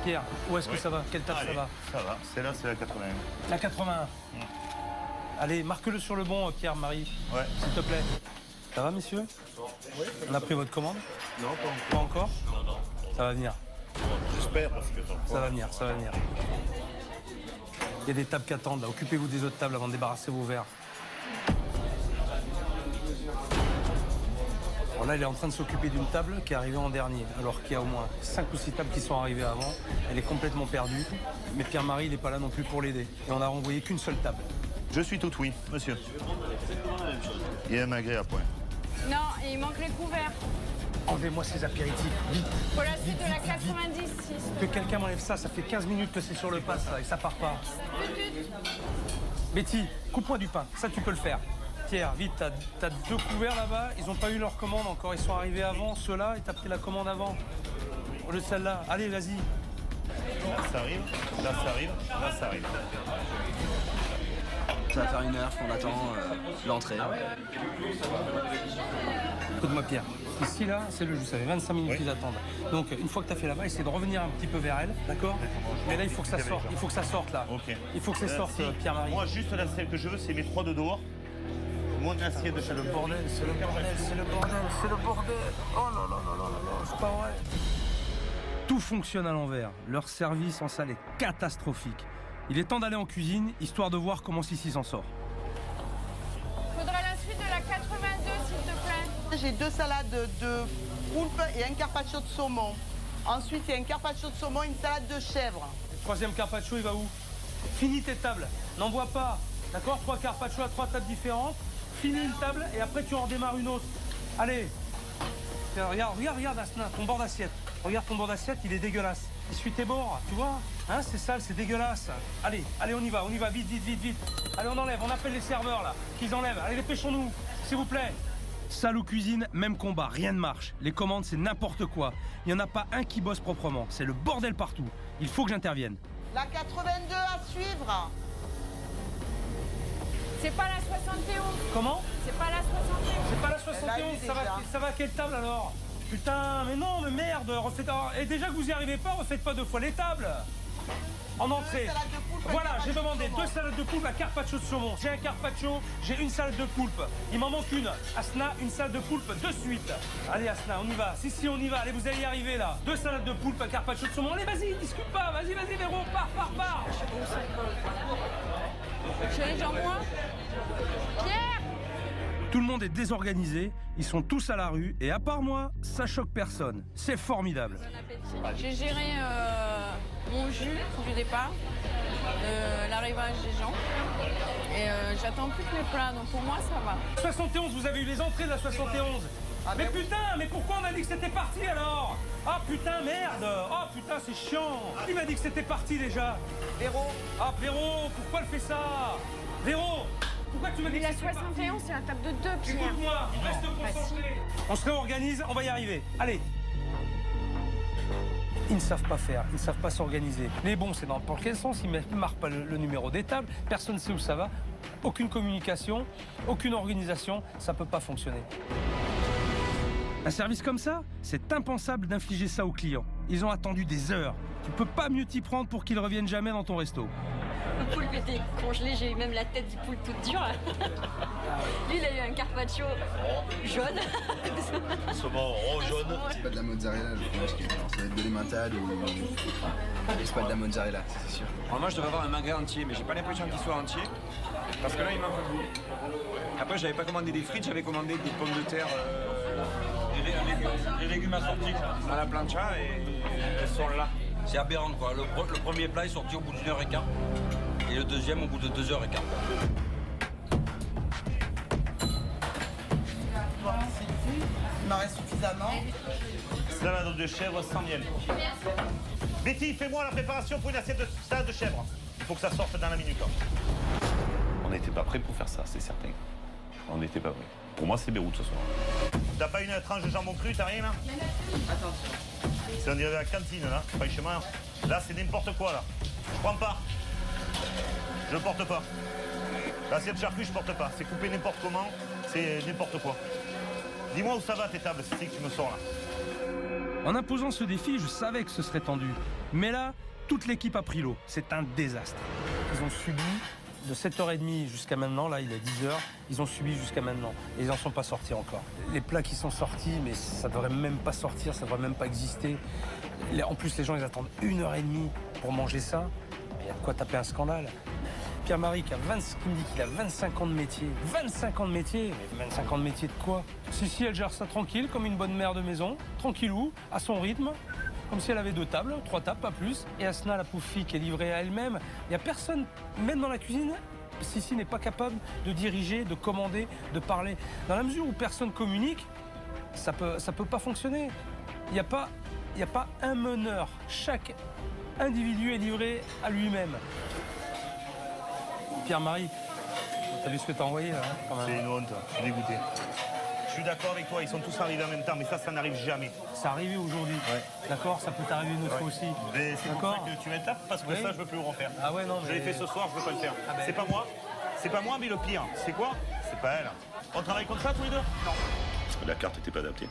Pierre, où est-ce que ça va? Quelle table ça va? Ça va. Celle-là, c'est la 81. La 81. Allez, marque-le sur le bon, Pierre-Marie. Ouais. S'il te plaît. Ça va, messieurs? Oui. On a pris votre commande? Non, pas encore. Pas encore? Non. Ça va venir. J'espère, parce que... Ça va venir, ça va venir. Il y a des tables qui attendent, là. Occupez-vous des autres tables avant de débarrasser vos verres. Alors là, elle est en train de s'occuper d'une table qui est arrivée en dernier, alors qu'il y a au moins 5 ou 6 tables qui sont arrivées avant. Elle est complètement perdue. Mais Pierre-Marie, il n'est pas là non plus pour l'aider. Et on n'a renvoyé qu'une seule table. Je suis tout oui, monsieur. Il y a un magret à point. Non, il manque les couverts. Enlevez-moi ces apéritifs, vite. Pour la suite de la 90, Que quelqu'un m'enlève ça, ça fait 15 minutes que c'est sur le pass, là, et ça part pas. Betty, coupe-moi du pain, ça tu peux le faire. Pierre, vite, t'as 2 couverts là-bas, ils n'ont pas eu leur commande encore, ils sont arrivés avant, ceux-là, et t'as pris la commande avant. Au lieu de celle-là, allez, vas-y. Ça arrive, là ça arrive, là ça arrive. Ça va faire 1 heure qu'on attend l'entrée. Écoute-moi Pierre, ici là, c'est le jus, ça fait 25 minutes qu'ils attendent. Donc une fois que tu as fait là-bas, essaie de revenir un petit peu vers elle, d'accord? Mais là il faut que ça sorte, il faut que ça sorte là. Ok. Il faut que ça sorte, Si. Pierre-Marie. Moi juste la celle que je veux, c'est mes 3 de dehors. Mon assiette de chez le bordel, C'est le bordel, c'est le bordel, c'est le bordel. Oh là là là là là, c'est pas vrai. Tout fonctionne à l'envers. Leur service en salle est catastrophique. Il est temps d'aller en cuisine, histoire de voir comment Sissi s'en sort. Faudra la suite de la 82, s'il te plaît. J'ai 2 salades de poulpe et un carpaccio de saumon. Ensuite, il y a un carpaccio de saumon, une salade de chèvre. Le troisième carpaccio, il va où? Finis tes tables, n'envoie pas. D'accord? 3 carpaccio à 3 tables différentes. Finis une table et après tu en redémarres une autre. Allez. Tiens, regarde, Asna, ton bord d'assiette. Regarde ton bord d'assiette, il est dégueulasse. Essuie tes bords, tu vois? Hein, c'est sale, c'est dégueulasse. Allez, on y va, vite. Allez, on enlève, on appelle les serveurs là, qu'ils enlèvent. Allez, dépêchons-nous, s'il vous plaît. Salle ou cuisine, même combat, rien ne marche. Les commandes, c'est n'importe quoi. Il n'y en a pas un qui bosse proprement. C'est le bordel partout. Il faut que j'intervienne. La 82 à suivre. C'est pas la 71. Comment? C'est pas la 71. C'est pas la 71, ça va à quelle table alors? Putain, mais non, mais merde, refaites... Et déjà que vous y arrivez pas, refaites pas 2 fois les tables. En entrée. Voilà, j'ai demandé 2 salades de poulpe à carpaccio de saumon. J'ai un carpaccio, j'ai une salade de poulpe. Il m'en manque une. Asna, une salade de poulpe de suite. Allez Asna, on y va. Si, on y va. Allez, vous allez y arriver là. 2 salades de poulpe à carpaccio de saumon. Allez, vas-y, discute pas. Vas-y, Véro, pars. Chérie, j'envoie. Pierre! Tout le monde est désorganisé, ils sont tous à la rue, et à part moi, ça choque personne. C'est formidable. J'ai géré mon jus du départ, l'arrivage des gens, et j'attends plus que mes plats, donc pour moi ça va. 71, vous avez eu les entrées de la 71. Mais putain, mais pourquoi on a dit que c'était parti alors? Ah putain, merde. Oh putain, c'est chiant. Il m'a dit que c'était parti déjà. Véro. Ah Véro, pourquoi elle fait ça? Véro, pourquoi tu m'as dit que la c'était parti? 71, c'est la table de 2, Pierre. Écoute-moi, reste concentré. On se réorganise, on va y arriver. Allez. Ils ne savent pas faire, ils ne savent pas s'organiser. Les bons, c'est dans quel sens? Ils ne marquent pas le numéro des tables, personne ne sait où ça va. Aucune communication, aucune organisation, ça ne peut pas fonctionner. Un service comme ça, c'est impensable d'infliger ça aux clients. Ils ont attendu des heures. Tu peux pas mieux t'y prendre pour qu'ils reviennent jamais dans ton resto. Le poulpe était congelé, j'ai eu même la tête du poulpe toute dure. Lui, il a eu un carpaccio jaune. Saumon jaune. C'est pas de la mozzarella, le fromage qui est blanc. Ça va être de l'emmental ou... C'est pas de la mozzarella, c'est sûr. Alors moi, je devrais avoir un magret entier, mais j'ai pas l'impression qu'il soit entier. Parce que là, il manque un bout. Après, j'avais pas commandé des frites, j'avais commandé des pommes de terre... Les légumes assortis à la plancha et elles sont là. C'est aberrant quoi. Le premier plat est sorti au bout d'1h15 et le deuxième au bout de 2h15. Il m'en reste suffisamment. Salade de chèvre sans miel. Betty, fais-moi la préparation pour une assiette de salade de chèvre. Il faut que ça sorte dans la minute. On n'était pas prêt pour faire ça, c'est certain. On n'était pas prêt. Pour moi, c'est Beyrouth ce soir. T'as pas une tranche de jambon cru, t'as rien là? Attention. C'est on dirait de la cantine là, franchement. Là, c'est n'importe quoi là. Je prends pas. Je porte pas. L'assiette de charcuterie, je porte pas. C'est coupé n'importe comment, c'est n'importe quoi. Dis-moi où ça va tes tables, c'est que tu me sors là. En imposant ce défi, je savais que ce serait tendu. Mais là, toute l'équipe a pris l'eau. C'est un désastre. Ils ont subi de 7h30 jusqu'à maintenant, là il est 10h, ils ont subi jusqu'à maintenant. Et ils n'en sont pas sortis encore. Les plats qui sont sortis, mais ça devrait même pas sortir, ça devrait même pas exister. En plus, les gens, ils attendent 1h30 pour manger ça. Il y a de quoi taper un scandale. Pierre-Marie qui me dit qu'il a 25 ans de métier. 25 ans de métier? Mais 25 ans de métier de quoi? Si, elle gère ça tranquille, comme une bonne mère de maison, tranquillou, à son rythme. Comme si elle avait 2 tables, 3 tables, pas plus. Et Asna, la pauvre fille, qui est livrée à elle-même. Il n'y a personne, même dans la cuisine, Sissi n'est pas capable de diriger, de commander, de parler. Dans la mesure où personne communique, ça peut pas fonctionner. Il n'y a pas un meneur. Chaque individu est livré à lui-même. Pierre-Marie, t'as vu ce que t'as envoyé là quand même. C'est une honte, je suis dégoûté. Je suis d'accord avec toi, ils sont tous arrivés en même temps, mais ça n'arrive jamais. Ça arrive aujourd'hui, d'accord? Ça peut t'arriver une autre fois aussi. Mais c'est pour ça que tu m'étapes, parce que ça, je veux plus le refaire. Ah ouais, non, mais... Je l'ai fait ce soir, je veux pas le faire. Ah ben... C'est pas moi, mais le pire. C'est quoi? C'est pas elle. On travaille comme ça tous les deux? Non. La carte n'était pas adaptée.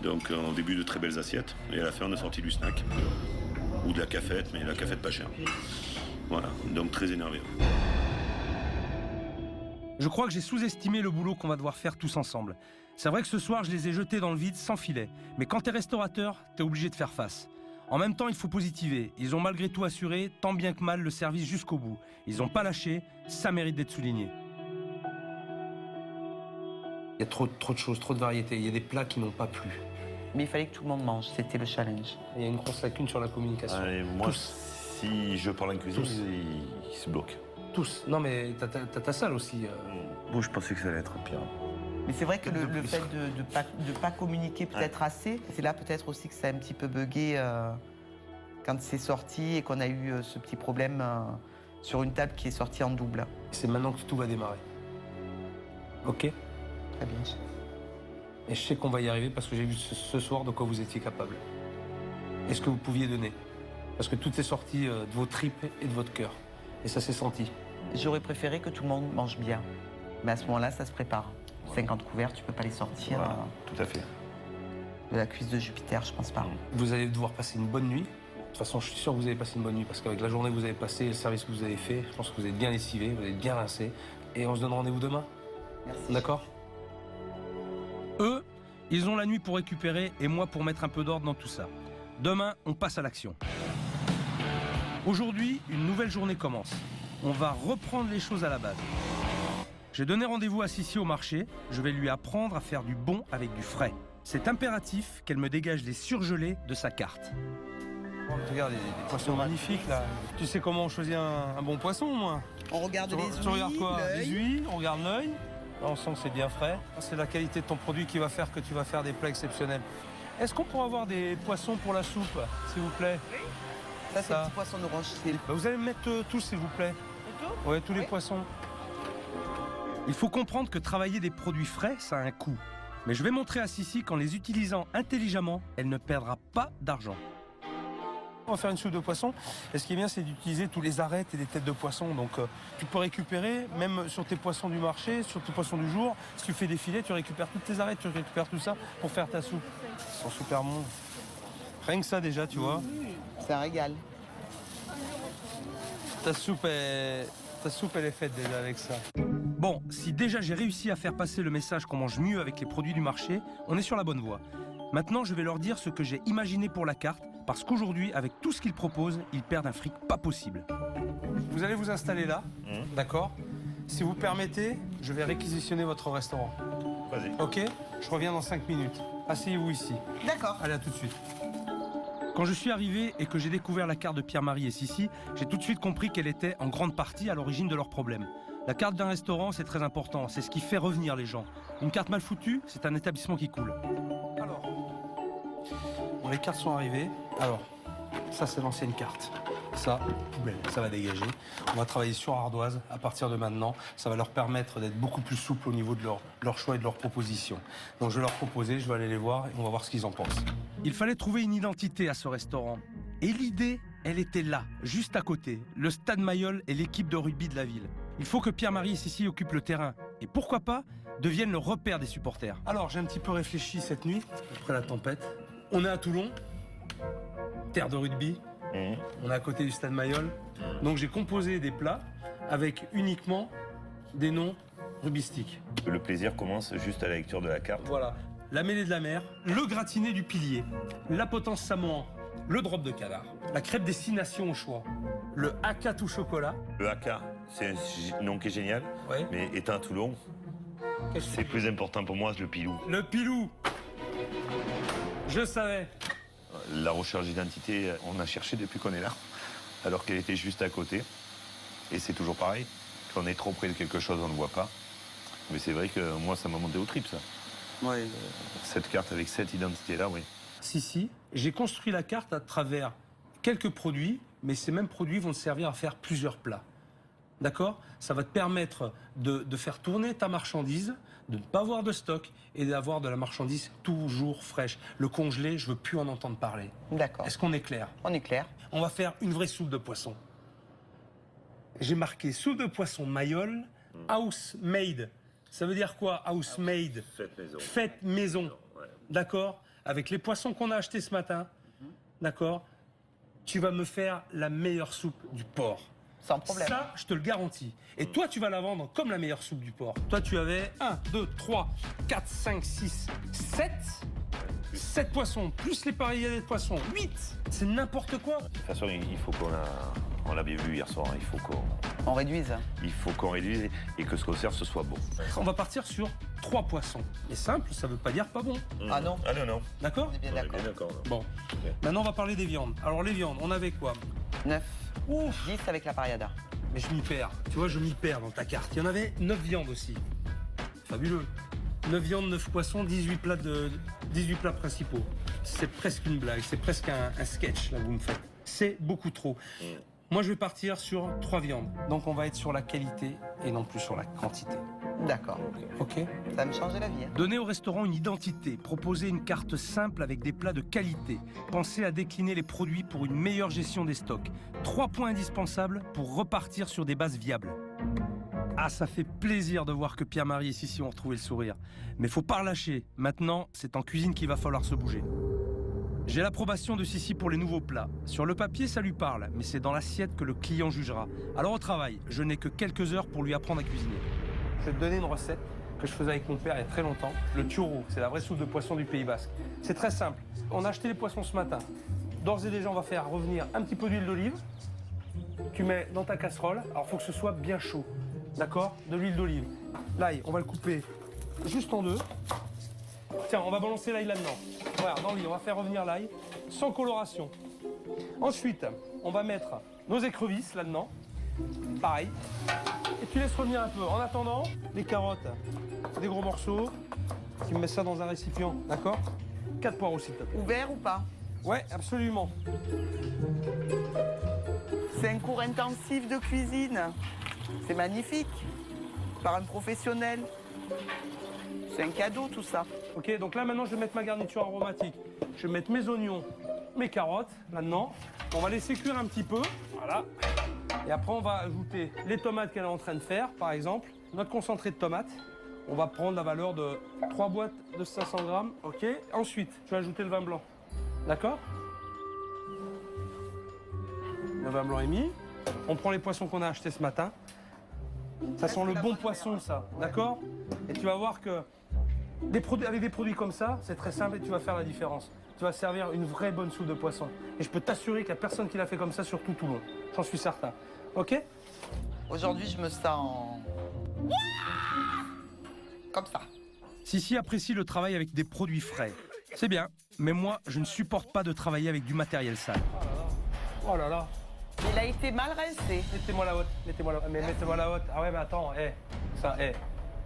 Donc, au début, de très belles assiettes, et à la fin, on a sorti du snack. Ou de la cafette, mais la cafette pas chère. Voilà, donc très énervé. Je crois que j'ai sous-estimé le boulot qu'on va devoir faire tous ensemble. C'est vrai que ce soir, je les ai jetés dans le vide sans filet. Mais quand t'es restaurateur, t'es obligé de faire face. En même temps, il faut positiver. Ils ont malgré tout assuré, tant bien que mal, le service jusqu'au bout. Ils n'ont pas lâché, ça mérite d'être souligné. Il y a trop de choses, trop de variétés. Il y a des plats qui n'ont pas plu. Mais il fallait que tout le monde mange, c'était le challenge. Il y a une grosse lacune sur la communication. Allez, moi, Tous. si je parle en cuisine, Tous. il se bloque. Tous. Non, mais t'as ta salle aussi. Bon, je pensais que ça allait être pire. Mais c'est vrai que le fait de pas communiquer peut-être assez, c'est là peut-être aussi que ça a un petit peu bugué quand c'est sorti et qu'on a eu ce petit problème sur une table qui est sortie en double. C'est maintenant que tout va démarrer. Ok? Très bien. Et je sais qu'on va y arriver parce que j'ai vu ce soir de quoi vous étiez capable. Et ce que vous pouviez donner. Parce que tout est sorti de vos tripes et de votre cœur. Et ça s'est senti. J'aurais préféré que tout le monde mange bien. Mais à ce moment-là, ça se prépare. 50 couverts, tu peux pas les sortir. Voilà, tout à fait. De la cuisse de Jupiter, je pense pas. Vous allez devoir passer une bonne nuit. De toute façon, je suis sûr que vous allez passer une bonne nuit parce qu'avec la journée que vous avez passée, le service que vous avez fait, je pense que vous êtes bien lessivé, vous êtes bien rincé. Et on se donne rendez-vous demain. Merci. D'accord? Eux, ils ont la nuit pour récupérer et moi pour mettre un peu d'ordre dans tout ça. Demain, on passe à l'action. Aujourd'hui, une nouvelle journée commence. On va reprendre les choses à la base. J'ai donné rendez-vous à Sissi au marché. Je vais lui apprendre à faire du bon avec du frais. C'est impératif qu'elle me dégage les surgelés de sa carte. Regarde, des poissons magnifiques là. Tu sais comment on choisit un bon poisson, moi? On regarde les huiles. Tu regardes quoi? l'œil. Les huiles, on regarde l'œil. Là, on sent que c'est bien frais. C'est la qualité de ton produit qui va faire que tu vas faire des plats exceptionnels. Est-ce qu'on pourra avoir des poissons pour la soupe, s'il vous plaît? Ça, c'est le petit poisson orange. Bah, vous allez me mettre tous, s'il vous plaît. Ouais, tous les poissons. Il faut comprendre que travailler des produits frais, ça a un coût. Mais je vais montrer à Sissi qu'en les utilisant intelligemment, elle ne perdra pas d'argent. On va faire une soupe de poisson. Et ce qui est bien, c'est d'utiliser tous les arêtes et les têtes de poisson. Donc, tu peux récupérer, même sur tes poissons du marché, sur tes poissons du jour. Si tu fais des filets, tu récupères toutes tes arêtes, tu récupères tout ça pour faire ta soupe. Ils sont super bons. Rien que ça, déjà, tu vois. C'est un régal. Ta soupe, elle est faite déjà avec ça. Bon, si déjà j'ai réussi à faire passer le message qu'on mange mieux avec les produits du marché, on est sur la bonne voie. Maintenant, je vais leur dire ce que j'ai imaginé pour la carte, parce qu'aujourd'hui, avec tout ce qu'ils proposent, ils perdent un fric pas possible. Vous allez vous installer là, d'accord? Si vous permettez, je vais réquisitionner votre restaurant. Vas-y. Ok? Je reviens dans 5 minutes. Asseyez-vous ici. D'accord. Allez, à tout de suite. Quand je suis arrivé et que j'ai découvert la carte de Pierre-Marie et Sissi, j'ai tout de suite compris qu'elle était en grande partie à l'origine de leurs problèmes. La carte d'un restaurant, c'est très important, c'est ce qui fait revenir les gens. Une carte mal foutue, c'est un établissement qui coule. Alors, bon, les cartes sont arrivées. Alors, ça c'est l'ancienne carte. Ça, poubelle, ça va dégager. On va travailler sur ardoise à partir de maintenant. Ça va leur permettre d'être beaucoup plus souples au niveau de leur choix et de leurs propositions. Donc je vais leur proposer, je vais aller les voir et on va voir ce qu'ils en pensent. Il fallait trouver une identité à ce restaurant. Et l'idée, elle était là, juste à côté. Le Stade Mayol et l'équipe de rugby de la ville. Il faut que Pierre-Marie et Sissi occupent le terrain. Et pourquoi pas, deviennent le repère des supporters. Alors, j'ai un petit peu réfléchi cette nuit, après la tempête. On est à Toulon, terre de rugby. On est à côté du Stade Mayol. Donc j'ai composé des plats avec uniquement des noms rubistiques. Le plaisir commence juste à la lecture de la carte. Voilà. La mêlée de la mer, le gratiné du pilier, la potence samoan, le drop de canard, la crêpe destination au choix, le haka tout chocolat. Le haka, c'est un nom qui est génial, mais étant à Toulon, c'est plus important pour moi le pilou. Le pilou. Je savais. La recherche d'identité, on a cherché depuis qu'on est là, alors qu'elle était juste à côté. Et c'est toujours pareil. Quand on est trop près de quelque chose, on ne le voit pas. Mais c'est vrai que moi, ça m'a monté au trip, ça. Oui. Cette carte avec cette identité-là, oui. Si, j'ai construit la carte à travers quelques produits, mais ces mêmes produits vont te servir à faire plusieurs plats. D'accord? Ça va te permettre de faire tourner ta marchandise, de ne pas avoir de stock et d'avoir de la marchandise toujours fraîche. Le congelé, je veux plus en entendre parler. D'accord. Est-ce qu'on est clair? On est clair. On va faire une vraie soupe de poisson. J'ai marqué soupe de poisson Mayol, house made. Ça veut dire quoi, house made? Faites maison. Faites maison. D'accord? Avec les poissons qu'on a achetés ce matin, d'accord? Tu vas me faire la meilleure soupe du port. Sans problème. Ça, je te le garantis. Et toi, tu vas la vendre comme la meilleure soupe du port. Toi, tu avais 1, 2, 3, 4, 5, 6, 7. 7 poissons, plus les pareillés de poissons. 8. C'est n'importe quoi. De toute façon, il faut On l'avait vu hier soir, il faut On réduise. Il faut qu'on réduise et que ce qu'on sert, ce soit bon. On va partir sur 3 poissons. Et simple, ça veut pas dire pas bon. Ah non. Ah non, non. D'accord? On est bien d'accord. Bon. Maintenant, on va parler des viandes. Alors, les viandes, on avait quoi? 9. Ouf. 10 avec la pariada. Mais je m'y perds. Tu vois, je m'y perds dans ta carte. Il y en avait 9 viandes aussi. Fabuleux. 9 viandes, 9 poissons, 18 plats principaux. C'est presque une blague, c'est presque un sketch, là, que vous me faites. C'est beaucoup trop. Moi, je vais partir sur 3 viandes. Donc, on va être sur la qualité et non plus sur la quantité. D'accord. Ok. Ça va me changer la vie. Hein. Donner au restaurant une identité, proposer une carte simple avec des plats de qualité, penser à décliner les produits pour une meilleure gestion des stocks. 3 points indispensables pour repartir sur des bases viables. Ah, ça fait plaisir de voir que Pierre-Marie et Sissi ont retrouvé le sourire. Mais faut pas relâcher. Maintenant, c'est en cuisine qu'il va falloir se bouger. J'ai l'approbation de Sissi pour les nouveaux plats. Sur le papier, ça lui parle, mais c'est dans l'assiette que le client jugera. Alors au travail, je n'ai que quelques heures pour lui apprendre à cuisiner. Je vais te donner une recette que je faisais avec mon père il y a très longtemps. Le tioro, c'est la vraie soupe de poisson du Pays Basque. C'est très simple. On a acheté les poissons ce matin. D'ores et déjà, on va faire revenir un petit peu d'huile d'olive. Tu mets dans ta casserole. Alors, il faut que ce soit bien chaud. D'accord? De l'huile d'olive. L'ail, on va le couper juste en 2. Tiens, on va balancer l'ail là-dedans. Voilà, dans l'huile, on va faire revenir l'ail sans coloration. Ensuite, on va mettre nos écrevisses là-dedans. Pareil. Et tu laisses revenir un peu. En attendant, les carottes, des gros morceaux. Tu me mets ça dans un récipient, d'accord? 4 poireaux, s'il te plaît. Ouvert ou pas? Ouais, absolument. C'est un cours intensif de cuisine. C'est magnifique. Par un professionnel. C'est un cadeau, tout ça. Ok, donc là, maintenant, je vais mettre ma garniture aromatique. Je vais mettre mes oignons, mes carottes, là-dedans. On va laisser cuire un petit peu. Voilà. Et après, on va ajouter les tomates qu'elle est en train de faire, par exemple. Notre concentré de tomates. On va prendre la valeur de 3 boîtes de 500 grammes. Ok. Ensuite, je vais ajouter le vin blanc. D'accord? Le vin blanc est mis. On prend les poissons qu'on a achetés ce matin. Ça sent le bon poisson, ça. D'accord? Et tu vas voir que avec des produits comme ça, c'est très simple et tu vas faire la différence. Tu vas servir une vraie bonne soupe de poisson. Et je peux t'assurer qu'il n'y a personne qui l'a fait comme ça sur tout Toulon. J'en suis certain. Ok? Aujourd'hui, je me sens comme ça. Sissi apprécie le travail avec des produits frais. C'est bien, mais moi, je ne supporte pas de travailler avec du matériel sale. Oh là là. Il a été mal rincé. Mettez-moi la haute, mettez-moi la haute. Ah ouais, mais attends,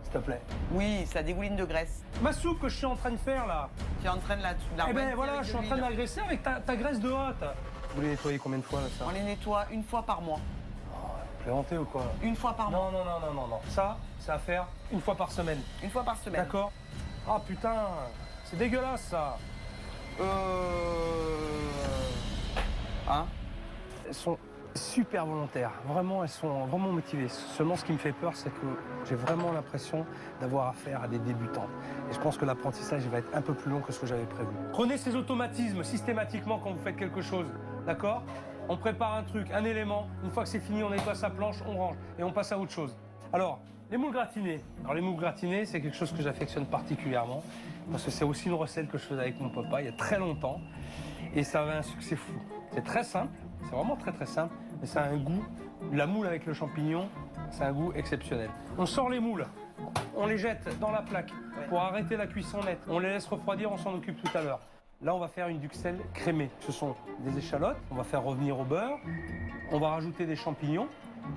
s'il te plaît. Oui, ça dégouline de graisse. Ma soupe que je suis en train de faire, là. Tu es en train de la Eh ben voilà, je suis en train de l'agresser avec ta graisse de hotte. Vous les nettoyez combien de fois, là, ça? On les nettoie 1 fois par mois. Plaisanter ou quoi? 1 fois par mois. Non. Ça, c'est à faire 1 fois par semaine. 1 fois par semaine. D'accord? Ah putain, c'est dégueulasse, ça. Hein? Elles sont super volontaires. Vraiment, elles sont vraiment motivées. Seulement, ce qui me fait peur, c'est que j'ai vraiment l'impression d'avoir affaire à des débutants. Et je pense que l'apprentissage va être un peu plus long que ce que j'avais prévu. Prenez ces automatismes systématiquement quand vous faites quelque chose. D'accord? On prépare un truc, un élément. Une fois que c'est fini, on nettoie sa planche, on range et on passe à autre chose. Alors, les moules gratinées. Alors, les moules gratinées, c'est quelque chose que j'affectionne particulièrement parce que c'est aussi une recette que je faisais avec mon papa il y a très longtemps et ça avait un succès fou. C'est très simple, c'est vraiment très très simple, mais ça a un goût. La moule avec le champignon, c'est un goût exceptionnel. On sort les moules, on les jette dans la plaque pour arrêter la cuisson nette. On les laisse refroidir, on s'en occupe tout à l'heure. Là, on va faire une duxelle crémée. Ce sont des échalotes, on va faire revenir au beurre, on va rajouter des champignons,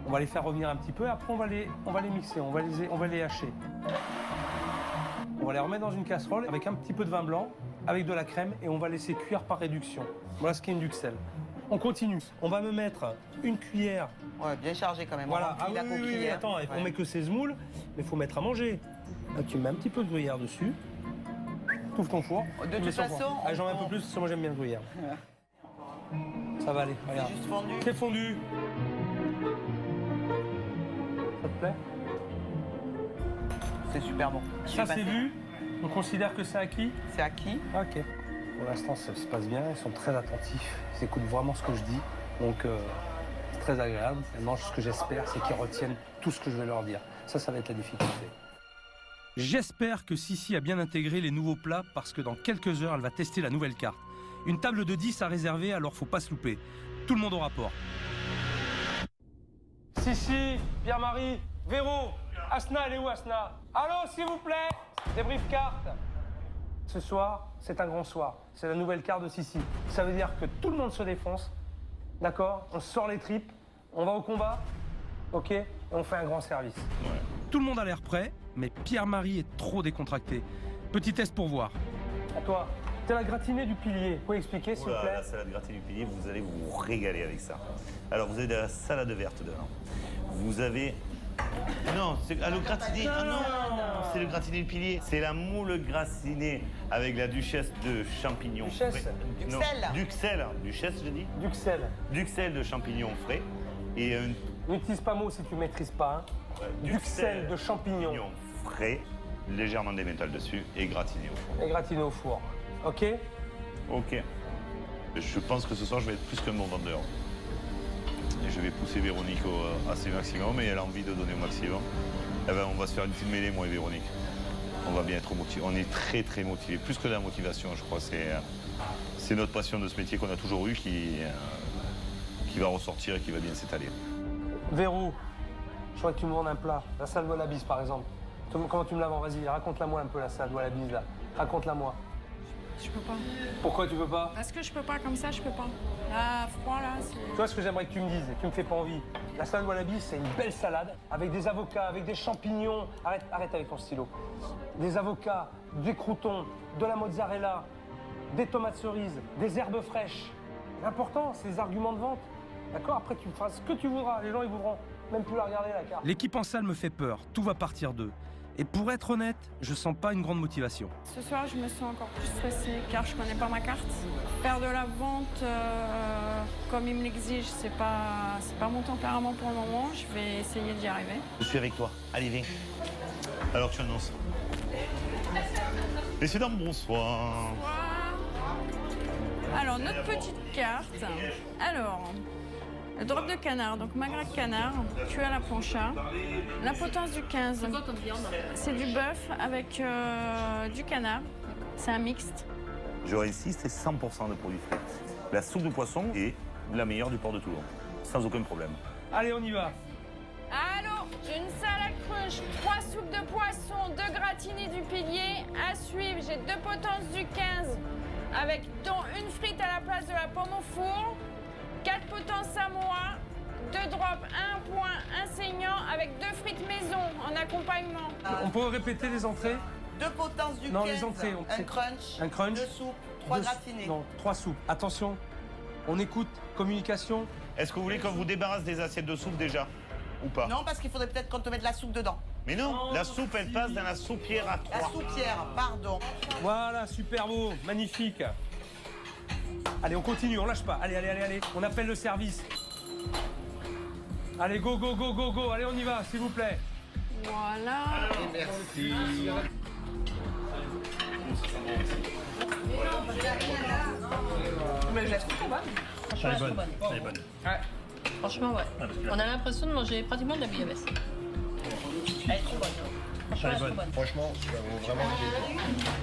on va les faire revenir un petit peu, et après on va les mixer, on va les hacher. On va les remettre dans une casserole avec un petit peu de vin blanc, avec de la crème, et on va laisser cuire par réduction. Voilà ce qu'est une duxelle. On continue. On va me mettre une cuillère. Ouais, bien chargé quand même. Voilà. Ah oui, attends, on met que 16 moules, mais il faut mettre à manger. Là, tu mets un petit peu de gruyère dessus. T'ouvres ton four. De toute façon... J'en mets un peu plus, parce que moi j'aime bien le gruyère. Ça va aller, regarde. C'est juste fondu. C'est fondu. Ça te plaît? C'est super bon. Ça c'est vu. On considère que c'est acquis? C'est acquis. Ok. Pour l'instant, ça se passe bien. Ils sont très attentifs. Ils écoutent vraiment ce que je dis. Donc, c'est très agréable. Maintenant, ce que j'espère, c'est qu'ils retiennent tout ce que je vais leur dire. Ça va être la difficulté. J'espère que Sissi a bien intégré les nouveaux plats parce que dans quelques heures, elle va tester la nouvelle carte. Une table de 10 à réserver, alors faut pas se louper. Tout le monde au rapport. Sissi, Pierre-Marie, Véro, Asna, elle est où Asna? Allô, s'il vous plaît, débrief carte. Ce soir, c'est un grand soir. C'est la nouvelle carte de Sissi. Ça veut dire que tout le monde se défonce, d'accord? On sort les tripes, on va au combat, ok? Et on fait un grand service. Ouais. Tout le monde a l'air prêt, mais Pierre-Marie est trop décontracté. Petit test pour voir. À toi. C'est la gratinée du pilier. Vous pouvez expliquer, s'il vous plaît? La salade gratinée du pilier, vous allez vous régaler avec ça. Alors, vous avez de la salade verte dedans. Vous avez... Non, c'est le gratiné. Ah non, c'est le gratiné du pilier. C'est la moule gratinée avec la duchesse de champignons frais. Duxelles. Duxelles. Duchesse, je dis. Duxelles. Duxelles de champignons frais. Et un... N'utilise pas mot si tu ne maîtrises pas. Hein. Duxelles de champignons frais, légèrement d'émental dessus et gratiné au four. Et gratiné au four. Ok? Ok. Je pense que ce soir, je vais être plus qu'un bon vendeur. Et je vais pousser Véronique à ses maximum et elle a envie de donner au maximum. Eh ben, on va se faire une petite mêlée, moi et Véronique. On va bien être motivés. On est très, très motivés. Plus que de la motivation, je crois. C'est notre passion de ce métier qu'on a toujours eu qui va ressortir et qui va bien s'étaler. Véro, je crois que tu me vends un plat. La salade à la bise, par exemple. Comment tu me la vends? Vas-y, raconte-la-moi un peu, la salade à la bise, là. Raconte-la-moi. Je peux pas. Pourquoi tu peux pas? Parce que je peux pas, comme ça, je peux pas. Là, froid, là, c'est... Tu vois ce que j'aimerais que tu me dises et qui me fait pas envie? La salade wallaby, c'est une belle salade avec des avocats, avec des champignons. Arrête avec ton stylo. Des avocats, des croûtons, de la mozzarella, des tomates cerises, des herbes fraîches. L'important, c'est les arguments de vente. D'accord? Après, tu feras ce que tu voudras. Les gens, ils voudront même plus la regarder, la carte. L'équipe en salle me fait peur. Tout va partir d'eux. Et pour être honnête, je sens pas une grande motivation. Ce soir, je me sens encore plus stressée car je connais pas ma carte. Faire de la vente comme il me l'exige, c'est pas mon tempérament pour le moment. Je vais essayer d'y arriver. Je suis avec toi. Allez, viens. Alors, tu annonces. Messieurs, dames, bonsoir. Alors, notre petite carte. Alors, le drop de canard, donc magret de canard, cuit à la plancha. La potence du 15. C'est quoi comme viande? C'est du bœuf avec du canard. C'est un mixte. Je insiste, c'est 100% de produits frais. La soupe de poisson est la meilleure du port de Toulon. Sans aucun problème. Allez, on y va. Alors, une salade cruche, 3 soupes de poisson, 2 gratinées du pilier. À suivre, j'ai 2 potences du 15, avec dont une frite à la place de la pomme au four, 4 potences samoa, 2 drops, 1 point, 1 saignant, avec 2 frites maison en accompagnement. On peut répéter les entrées? 2 potences du 15, non, les entrées, un crunch, 2 soupes, 3 gratinés. Non, 3 soupes. Attention, on écoute, communication. Est-ce que vous voulez qu'on vous débarrasse des assiettes de soupe déjà? Ou pas? Non, parce qu'il faudrait peut-être qu'on te mette la soupe dedans. Mais non, la soupe, elle passe dans la soupière à 3. La soupière, pardon. Voilà, super beau, magnifique. Allez, on continue, on lâche pas. Allez, on appelle le service. Allez, go, allez, on y va, s'il vous plaît. Voilà. Merci. Mais je la trouve trop bonne. Franchement, elle est bonne. Elle est bonne. Ouais. Franchement, ouais. On a l'impression de manger pratiquement de la bouillabaisse. Elle est trop bonne. Franchement, elle est trop bonne. Franchement, ça vaut vraiment le détour.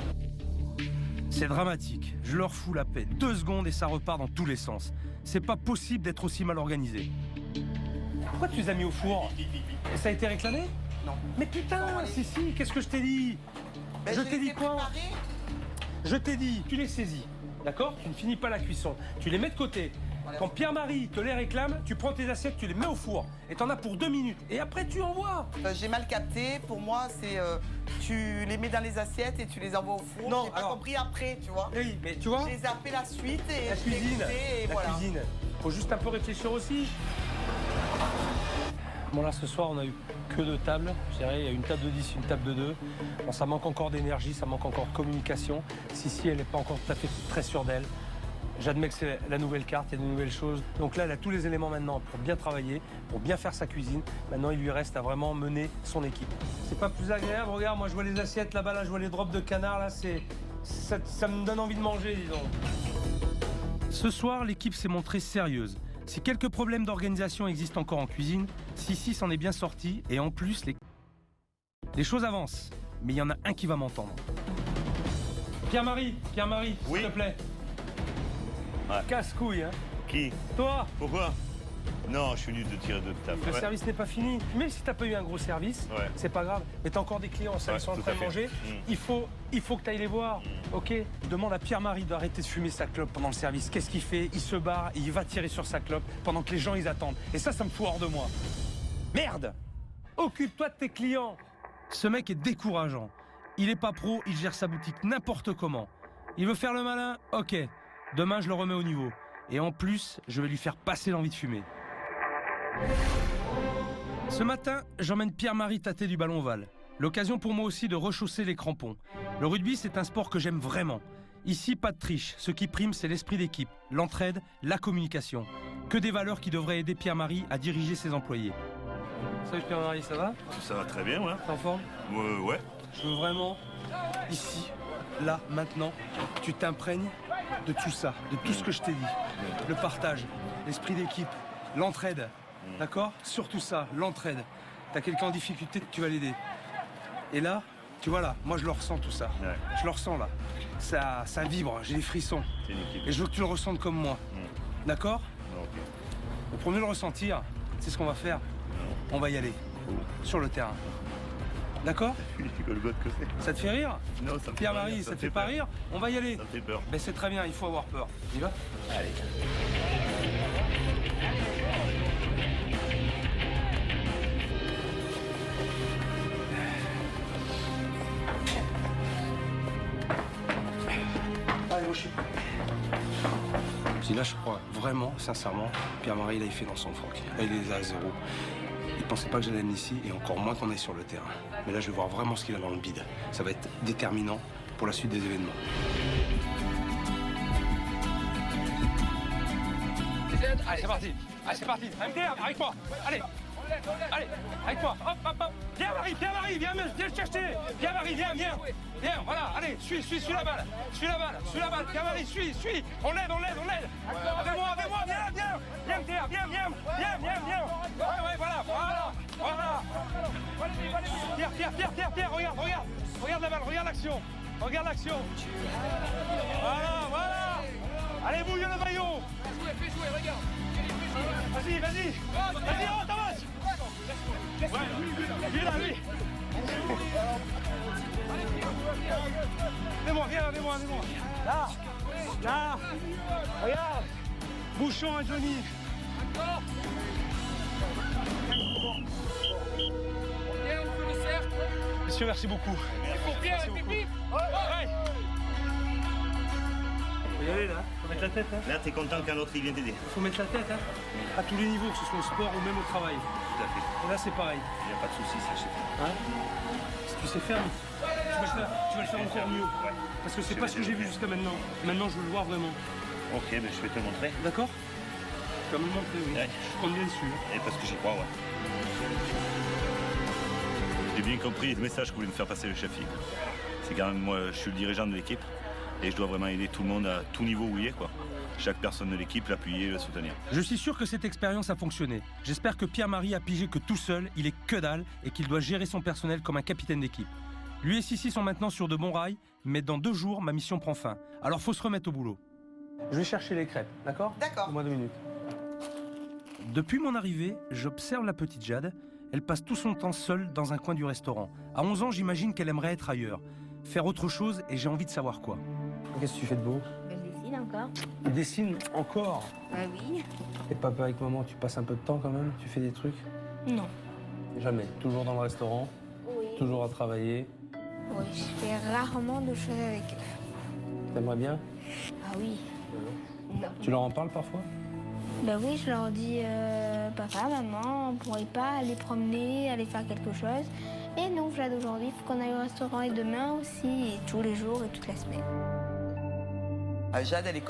C'est dramatique. Je leur fous la paix. 2 secondes et ça repart dans tous les sens. C'est pas possible d'être aussi mal organisé. Pourquoi tu les as mis au four? Et ça a été réclamé? Non. Mais putain, si, qu'est-ce que je t'ai dit? Ben, je t'ai dit quoi? Préparé. Je t'ai dit, tu les saisis, d'accord? Tu ne finis pas la cuisson. Tu les mets de côté. Voilà. Quand Pierre-Marie te les réclame, tu prends tes assiettes, tu les mets au four. Et t'en as pour 2 minutes. Et après, tu envoies. J'ai mal capté. Pour moi, c'est tu les mets dans les assiettes et tu les envoies au four. Non, j'ai pas compris après, tu vois. Oui, mais tu vois. J'ai zappé la suite et la cuisine. Et la voilà. cuisine. Faut juste un peu réfléchir aussi. Bon là ce soir on a eu que 2 tables, je dirais il y a une table de 10, une table de 2. Bon ça manque encore d'énergie, ça manque encore de communication. Si elle n'est pas encore tout à fait très sûre d'elle. J'admets que c'est la nouvelle carte, il y a de nouvelles choses. Donc là elle a tous les éléments maintenant pour bien travailler, pour bien faire sa cuisine. Maintenant il lui reste à vraiment mener son équipe. C'est pas plus agréable, regarde moi je vois les assiettes là-bas, là je vois les drops de canard, là ça me donne envie de manger dis donc. Ce soir l'équipe s'est montrée sérieuse. Si quelques problèmes d'organisation existent encore en cuisine, Sissi s'en est bien sorti et en plus, les choses avancent. Mais il y en a un qui va m'entendre. Pierre-Marie, oui. s'il te plaît. Ouais. Casse-couille, hein. Qui? Toi. Pourquoi? Non, je suis venu de tirer de table. Le service n'est pas fini. Même si t'as pas eu un gros service, c'est pas grave. Mais t'as encore des clients, ça, ils sont en train de manger. Il faut que tu ailles les voir. Ok. Demande à Pierre-Marie d'arrêter de fumer sa clope pendant le service. Qu'est-ce qu'il fait? Il se barre et il va tirer sur sa clope pendant que les gens ils attendent. Et ça me fout hors de moi. Merde! Occupe-toi de tes clients. Ce mec est décourageant. Il est pas pro, il gère sa boutique n'importe comment. Il veut faire le malin? Ok. Demain, je le remets au niveau. Et en plus, je vais lui faire passer l'envie de fumer. Ce matin, j'emmène Pierre-Marie tâter du ballon ovale. L'occasion pour moi aussi de rechausser les crampons. Le rugby, c'est un sport que j'aime vraiment. Ici, pas de triche. Ce qui prime, c'est l'esprit d'équipe, l'entraide, la communication. Que des valeurs qui devraient aider Pierre-Marie à diriger ses employés. Salut Pierre-Marie, ça va? Ça va très bien, ouais. T'es en forme? Ouais. Je veux vraiment, ici, là, maintenant, tu t'imprègnes de tout ça, de tout ce que je t'ai dit. Le partage, l'esprit d'équipe, l'entraide. D'accord? Surtout ça, l'entraide. T'as quelqu'un en difficulté, tu vas l'aider. Et là, tu vois là, moi je le ressens tout ça. Ouais. Je le ressens là. Ça vibre, j'ai des frissons. Et je veux que tu le ressentes comme moi. D'accord? Okay. Pour mieux le ressentir, c'est ce qu'on va faire. On va y aller. Sur le terrain. D'accord? Ça te fait rire? Non, ça me fait Pierre-Marie, ça te fait pas rire? On va y aller. Ça me fait peur. Ben c'est très bien, il faut avoir peur. On y va? Allez. Allez, au chien. Si là, je crois vraiment, sincèrement, Pierre-Marie, là, il fait dans son froc. Là, il est à 0. Il pensait pas que j'allais venir ici, et encore moins qu'on est sur le terrain. Mais là, je vais voir vraiment ce qu'il a dans le bide. Ça va être déterminant pour la suite des événements. Allez, c'est parti. Allez, c'est parti. MDR, avec moi. Allez. Allez, avec moi. Hop, hop, hop. Pierre-Marie, viens le chercher. Pierre-Marie, viens. Viens, voilà. Allez, suis la balle. Suis la balle. Pierre-Marie, suis. On l'aide. Avec moi, viens. Viens. Ouais, voilà. Pierre, regarde la balle, regarde l'action. Voilà. Allez, bouille le maillot. Fais jouer, regarde. Vas-y, oh, Thomas. Viens là, lui. Viens-moi. Là. Regarde. Bouchon à Johnny. Bien, on fait le cercle. Messieurs, merci beaucoup. Il faut bien, pipi. Ouais. Faut y aller là, faut mettre la tête. Hein. Là, t'es content qu'un autre il vienne t'aider. Faut mettre la tête, hein. À tous les niveaux, que ce soit au sport ou même au travail. Tout à fait. Et là, c'est pareil. Il n'y a pas de souci, ça, je sais faire. Hein? Si tu sais faire, tu vas le faire encore mieux. Ouais. Parce que c'est pas ce que j'ai vu jusqu'à maintenant. Maintenant, je veux le voir vraiment. Ok, ben je vais te le montrer. D'accord? Tu vas me le montrer, oui. Ouais. Je compte bien dessus. Et parce que j'y crois, ouais. J'ai bien compris le message que voulait me faire passer le chef. C'est quand même, moi, je suis le dirigeant de l'équipe. Et je dois vraiment aider tout le monde à tout niveau où il est, quoi. Chaque personne de l'équipe, l'appuyer, le soutenir. Je suis sûr que cette expérience a fonctionné. J'espère que Pierre-Marie a pigé que tout seul, il est que dalle et qu'il doit gérer son personnel comme un capitaine d'équipe. Lui et Sissi sont maintenant sur de bons rails, mais dans 2 jours, ma mission prend fin. Alors faut se remettre au boulot. Je vais chercher les crêpes, d'accord? D'accord. Donne-moi 2 minutes. Depuis mon arrivée, j'observe la petite Jade. Elle passe tout son temps seule dans un coin du restaurant. À 11 ans, j'imagine qu'elle aimerait être ailleurs. Faire autre chose et j'ai envie de savoir quoi. Qu'est-ce que tu fais de beau? Je dessine encore. Tu dessines encore? Bah oui. Et papa avec maman, tu passes un peu de temps quand même? Tu fais des trucs? Non. Jamais. Toujours dans le restaurant? Oui. Toujours à travailler? Oui, je fais rarement de choses avec eux. T'aimerais bien? Ah oui. Non. Tu leur en parles parfois? Bah oui, je leur dis, papa, maman, on pourrait pas aller promener, aller faire quelque chose. Et non, Jade, aujourd'hui, il faut qu'on aille au restaurant et demain aussi, et tous les jours et toute la semaine. Jade, elle est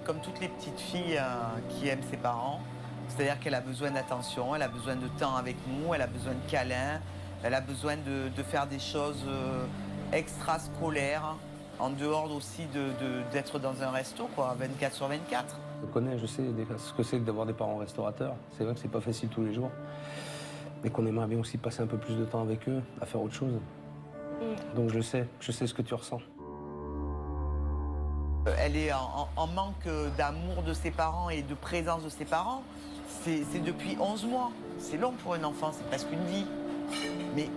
comme toutes les petites filles qui aiment ses parents. C'est-à-dire qu'elle a besoin d'attention, elle a besoin de temps avec nous, elle a besoin de câlins, elle a besoin de faire des choses extrascolaires, en dehors aussi d'être dans un resto, quoi, 24 sur 24. Je connais, je sais ce que c'est que d'avoir des parents restaurateurs. C'est vrai que c'est pas facile tous les jours, mais qu'on aimerait bien aussi passer un peu plus de temps avec eux, à faire autre chose. Donc je sais ce que tu ressens. Elle est en manque d'amour de ses parents et de présence de ses parents. c'est depuis 11 mois. C'est long pour un enfant, c'est presque une vie. Mais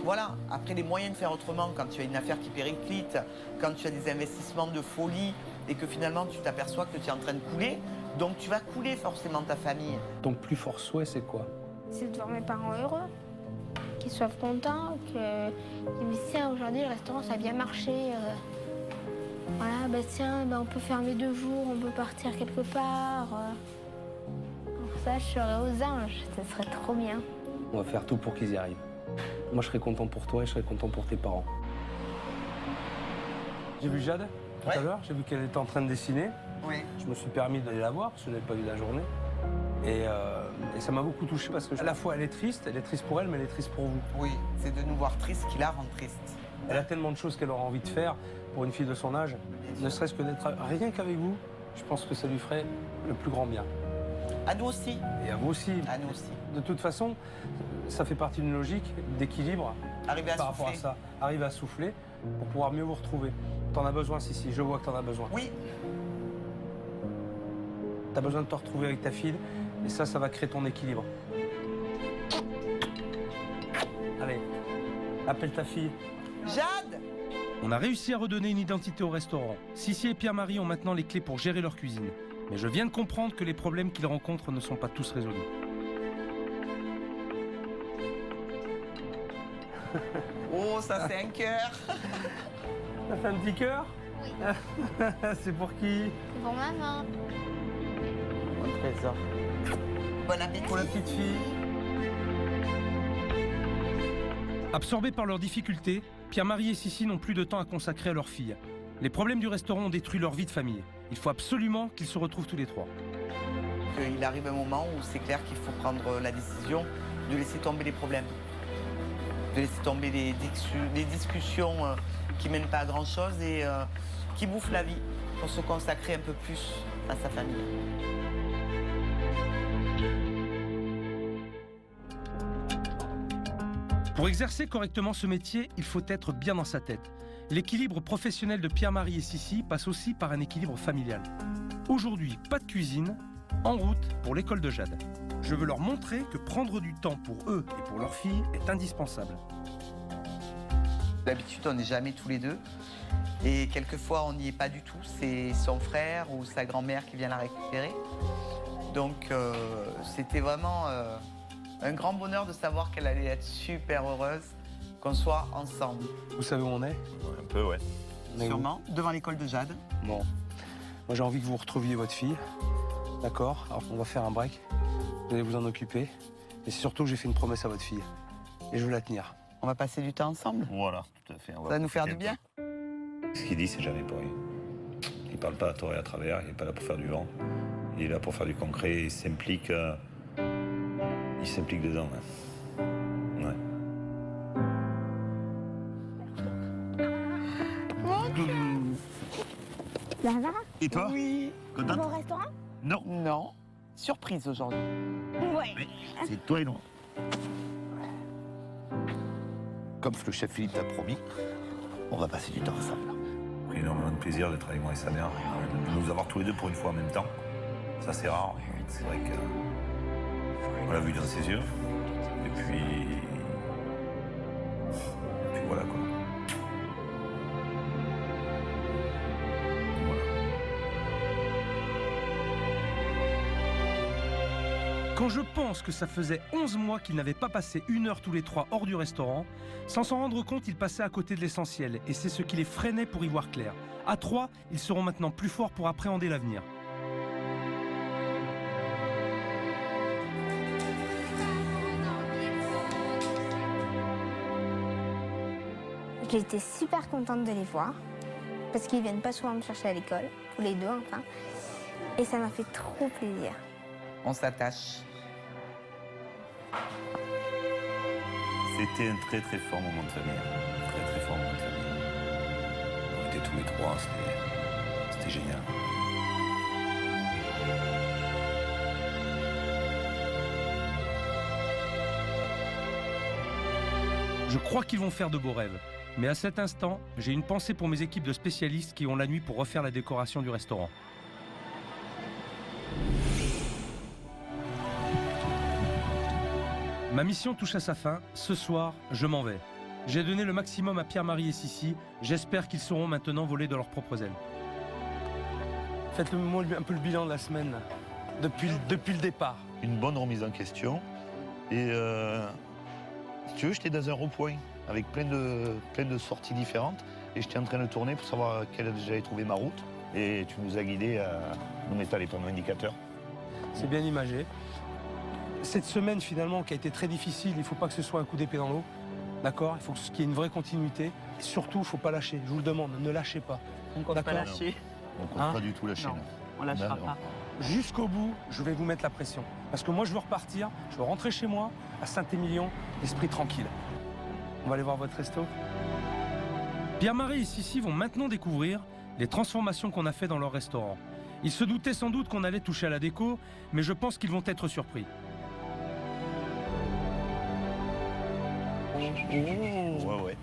voilà, après les moyens de faire autrement, quand tu as une affaire qui périclite, quand tu as des investissements de folie et que finalement tu t'aperçois que tu es en train de couler, donc tu vas couler forcément ta famille. Ton plus fort souhait, c'est quoi? C'est de voir mes parents heureux, qu'ils soient contents, qu'ils me disent tiens, aujourd'hui le restaurant ça a bien marché. Voilà, bah tiens, bah, on peut fermer 2 jours, on peut partir quelque part. Alors ça, je serais aux anges, ça serait trop bien. On va faire tout pour qu'ils y arrivent. Moi, je serais content pour toi et je serais content pour tes parents. J'ai vu Jade tout à l'heure, j'ai vu qu'elle était en train de dessiner. Oui. Je me suis permis d'aller la voir parce que je n'avais pas vu la journée. Et ça m'a beaucoup touché parce que à la fois elle est triste pour elle, mais elle est triste pour vous. Oui, c'est de nous voir tristes qui la rend triste. Elle a tellement de choses qu'elle aura envie de faire pour une fille de son âge, ne serait-ce que d'être rien qu'avec vous, je pense que ça lui ferait le plus grand bien. À nous aussi. Et à vous aussi. À nous aussi. De toute façon, ça fait partie d'une logique d'équilibre par rapport à ça. Arriver à souffler pour pouvoir mieux vous retrouver. T'en as besoin, si, je vois que t'en as besoin. Oui. T'as besoin de te retrouver avec ta fille, et ça va créer ton équilibre. Allez, appelle ta fille. Jade! On a réussi à redonner une identité au restaurant. Sissi et Pierre-Marie ont maintenant les clés pour gérer leur cuisine. Mais je viens de comprendre que les problèmes qu'ils rencontrent ne sont pas tous résolus. Oh, ça c'est un cœur. T'as fait un petit cœur? Oui. C'est pour qui? C'est pour maman. Mon trésor. Bon appétit. Pour la petite fille. Absorbés par leurs difficultés, Pierre-Marie et Sissi n'ont plus de temps à consacrer à leur fille. Les problèmes du restaurant ont détruit leur vie de famille. Il faut absolument qu'ils se retrouvent tous les trois. Il arrive un moment où c'est clair qu'il faut prendre la décision de laisser tomber les problèmes. De laisser tomber les discussions qui mènent pas à grand-chose et qui bouffent la vie pour se consacrer un peu plus à sa famille. Pour exercer correctement ce métier, il faut être bien dans sa tête. L'équilibre professionnel de Pierre-Marie et Sissi passe aussi par un équilibre familial. Aujourd'hui, pas de cuisine, en route pour l'école de Jade. Je veux leur montrer que prendre du temps pour eux et pour leur fille est indispensable. D'habitude, on n'est jamais tous les deux. Et quelquefois, on n'y est pas du tout. C'est son frère ou sa grand-mère qui vient la récupérer. Donc, c'était vraiment un grand bonheur de savoir qu'elle allait être super heureuse, qu'on soit ensemble. Vous savez où on est? Un peu, ouais. Sûrement, devant l'école de Jade. Bon. Moi, j'ai envie que vous retrouviez votre fille. D'accord? Alors, on va faire un break. Vous allez vous en occuper. Et c'est surtout que j'ai fait une promesse à votre fille. Et je veux la tenir. On va passer du temps ensemble. Voilà, tout à fait. Ça va nous faire du bien. Ce qu'il dit, c'est jamais pour rien. Il parle pas à tort et à travers, il n'est pas là pour faire du vent. Il est là pour faire du concret, il s'implique dedans. Ouais. Ça va? Et toi? Oui. Contente? Au restaurant? Non. Non. Surprise aujourd'hui. Ouais. C'est toi et moi. Comme le chef Philippe t'a promis, on va passer du temps ensemble. J'ai énormément de plaisir d'être avec moi et sa mère, de nous avoir tous les deux pour une fois en même temps. Ça, c'est rare. C'est vrai que on l'a vu dans ses yeux. Et puis voilà quoi. Quand je pense que ça faisait 11 mois qu'ils n'avaient pas passé 1 heure tous les trois hors du restaurant, sans s'en rendre compte, ils passaient à côté de l'essentiel, et c'est ce qui les freinait pour y voir clair. À 3, ils seront maintenant plus forts pour appréhender l'avenir. J'étais super contente de les voir, parce qu'ils viennent pas souvent me chercher à l'école, tous les deux enfin, et ça m'a fait trop plaisir. On s'attache. C'était un très très fort moment de famille. Très très fort moment de famille. On était tous les trois, c'était génial. Je crois qu'ils vont faire de beaux rêves. Mais à cet instant, j'ai une pensée pour mes équipes de spécialistes qui ont la nuit pour refaire la décoration du restaurant. Ma mission touche à sa fin. Ce soir, je m'en vais. J'ai donné le maximum à Pierre-Marie et Sissi. J'espère qu'ils sauront maintenant voler de leurs propres ailes. Faites-moi un peu le bilan de la semaine, là. Depuis le départ. Une bonne remise en question. Et si tu veux, j'étais dans un rond-point avec plein de sorties différentes. Et j'étais en train de tourner pour savoir quelle j'allais trouver ma route. Et tu nous as guidés à nous mettre les panneaux indicateurs. C'est bien imagé. Cette semaine, finalement, qui a été très difficile, il ne faut pas que ce soit un coup d'épée dans l'eau. D'accord? Il faut qu'il y ait une vraie continuité. Et surtout, il ne faut pas lâcher. Je vous le demande, ne lâchez pas. On ne compte pas lâcher. On ne compte pas du tout lâcher. Non, on ne lâchera pas. Jusqu'au bout, je vais vous mettre la pression. Parce que moi, je veux repartir, je veux rentrer chez moi, à Saint-Émilion, l'esprit tranquille. On va aller voir votre resto. Pierre-Marie et Sissi vont maintenant découvrir les transformations qu'on a fait dans leur restaurant. Ils se doutaient sans doute qu'on allait toucher à la déco, mais je pense qu'ils vont être surpris. Ouais.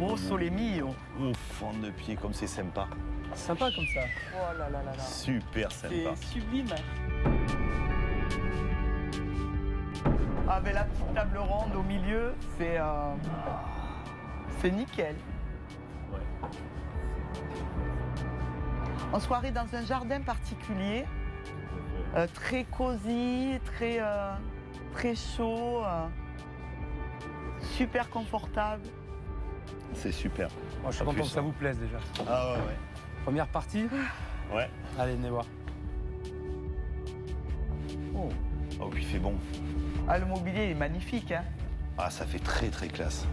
Oh, sole mio. Oh, fond de pied, comme c'est sympa. Sympa comme ça. Oh là là là là. Super sympa. C'est sublime. Ah, mais la petite table ronde au milieu, c'est nickel. Ouais. En soirée dans un jardin particulier, très cosy, très chaud, super confortable. C'est super. Moi, je suis content que ça vous plaise déjà. Ah ouais. Première partie? Ouais. Allez, venez voir. Oh, puis il fait bon. Ah, le mobilier est magnifique, hein. Ah, ça fait très très classe.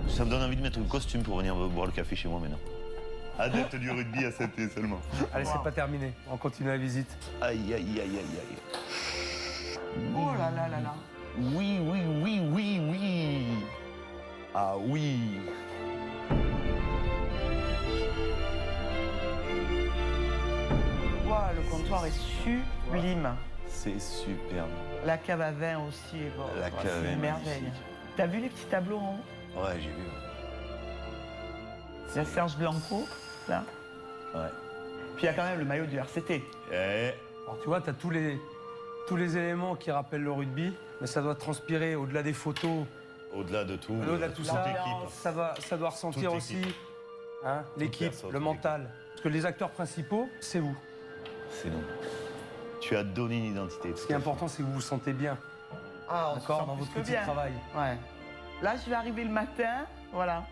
Ça me donne envie de mettre un costume pour venir boire le café chez moi maintenant. Adepte du rugby à Saint-Étienne seulement. Allez, c'est pas terminé. On continue la visite. Aïe. Oh là là là là. Oui. Ah oui. Wow, le comptoir est sublime. C'est superbe. La cave à vin aussi est bon. La cave c'est est une merveille. magnifique. T'as vu les petits tableaux en haut? Ouais, j'ai vu. Il y a Serge Blanco, là. Ouais. Puis il y a quand même le maillot du RCT. Alors tu vois, tu as tous les éléments qui rappellent le rugby, mais ça doit transpirer au-delà des photos. Au-delà de tout. Au-delà de tout ça, ça doit ressentir Toute aussi équipe. hein, l'équipe, personne, le mental. Parce que les acteurs principaux, c'est vous. C'est nous. Tu as donné une identité. Ce qui est important, c'est que vous vous sentez bien. Ah, on se d'accord, sent dans plus votre que outil bien. de travail. Ouais. Là, je vais arriver le matin, voilà.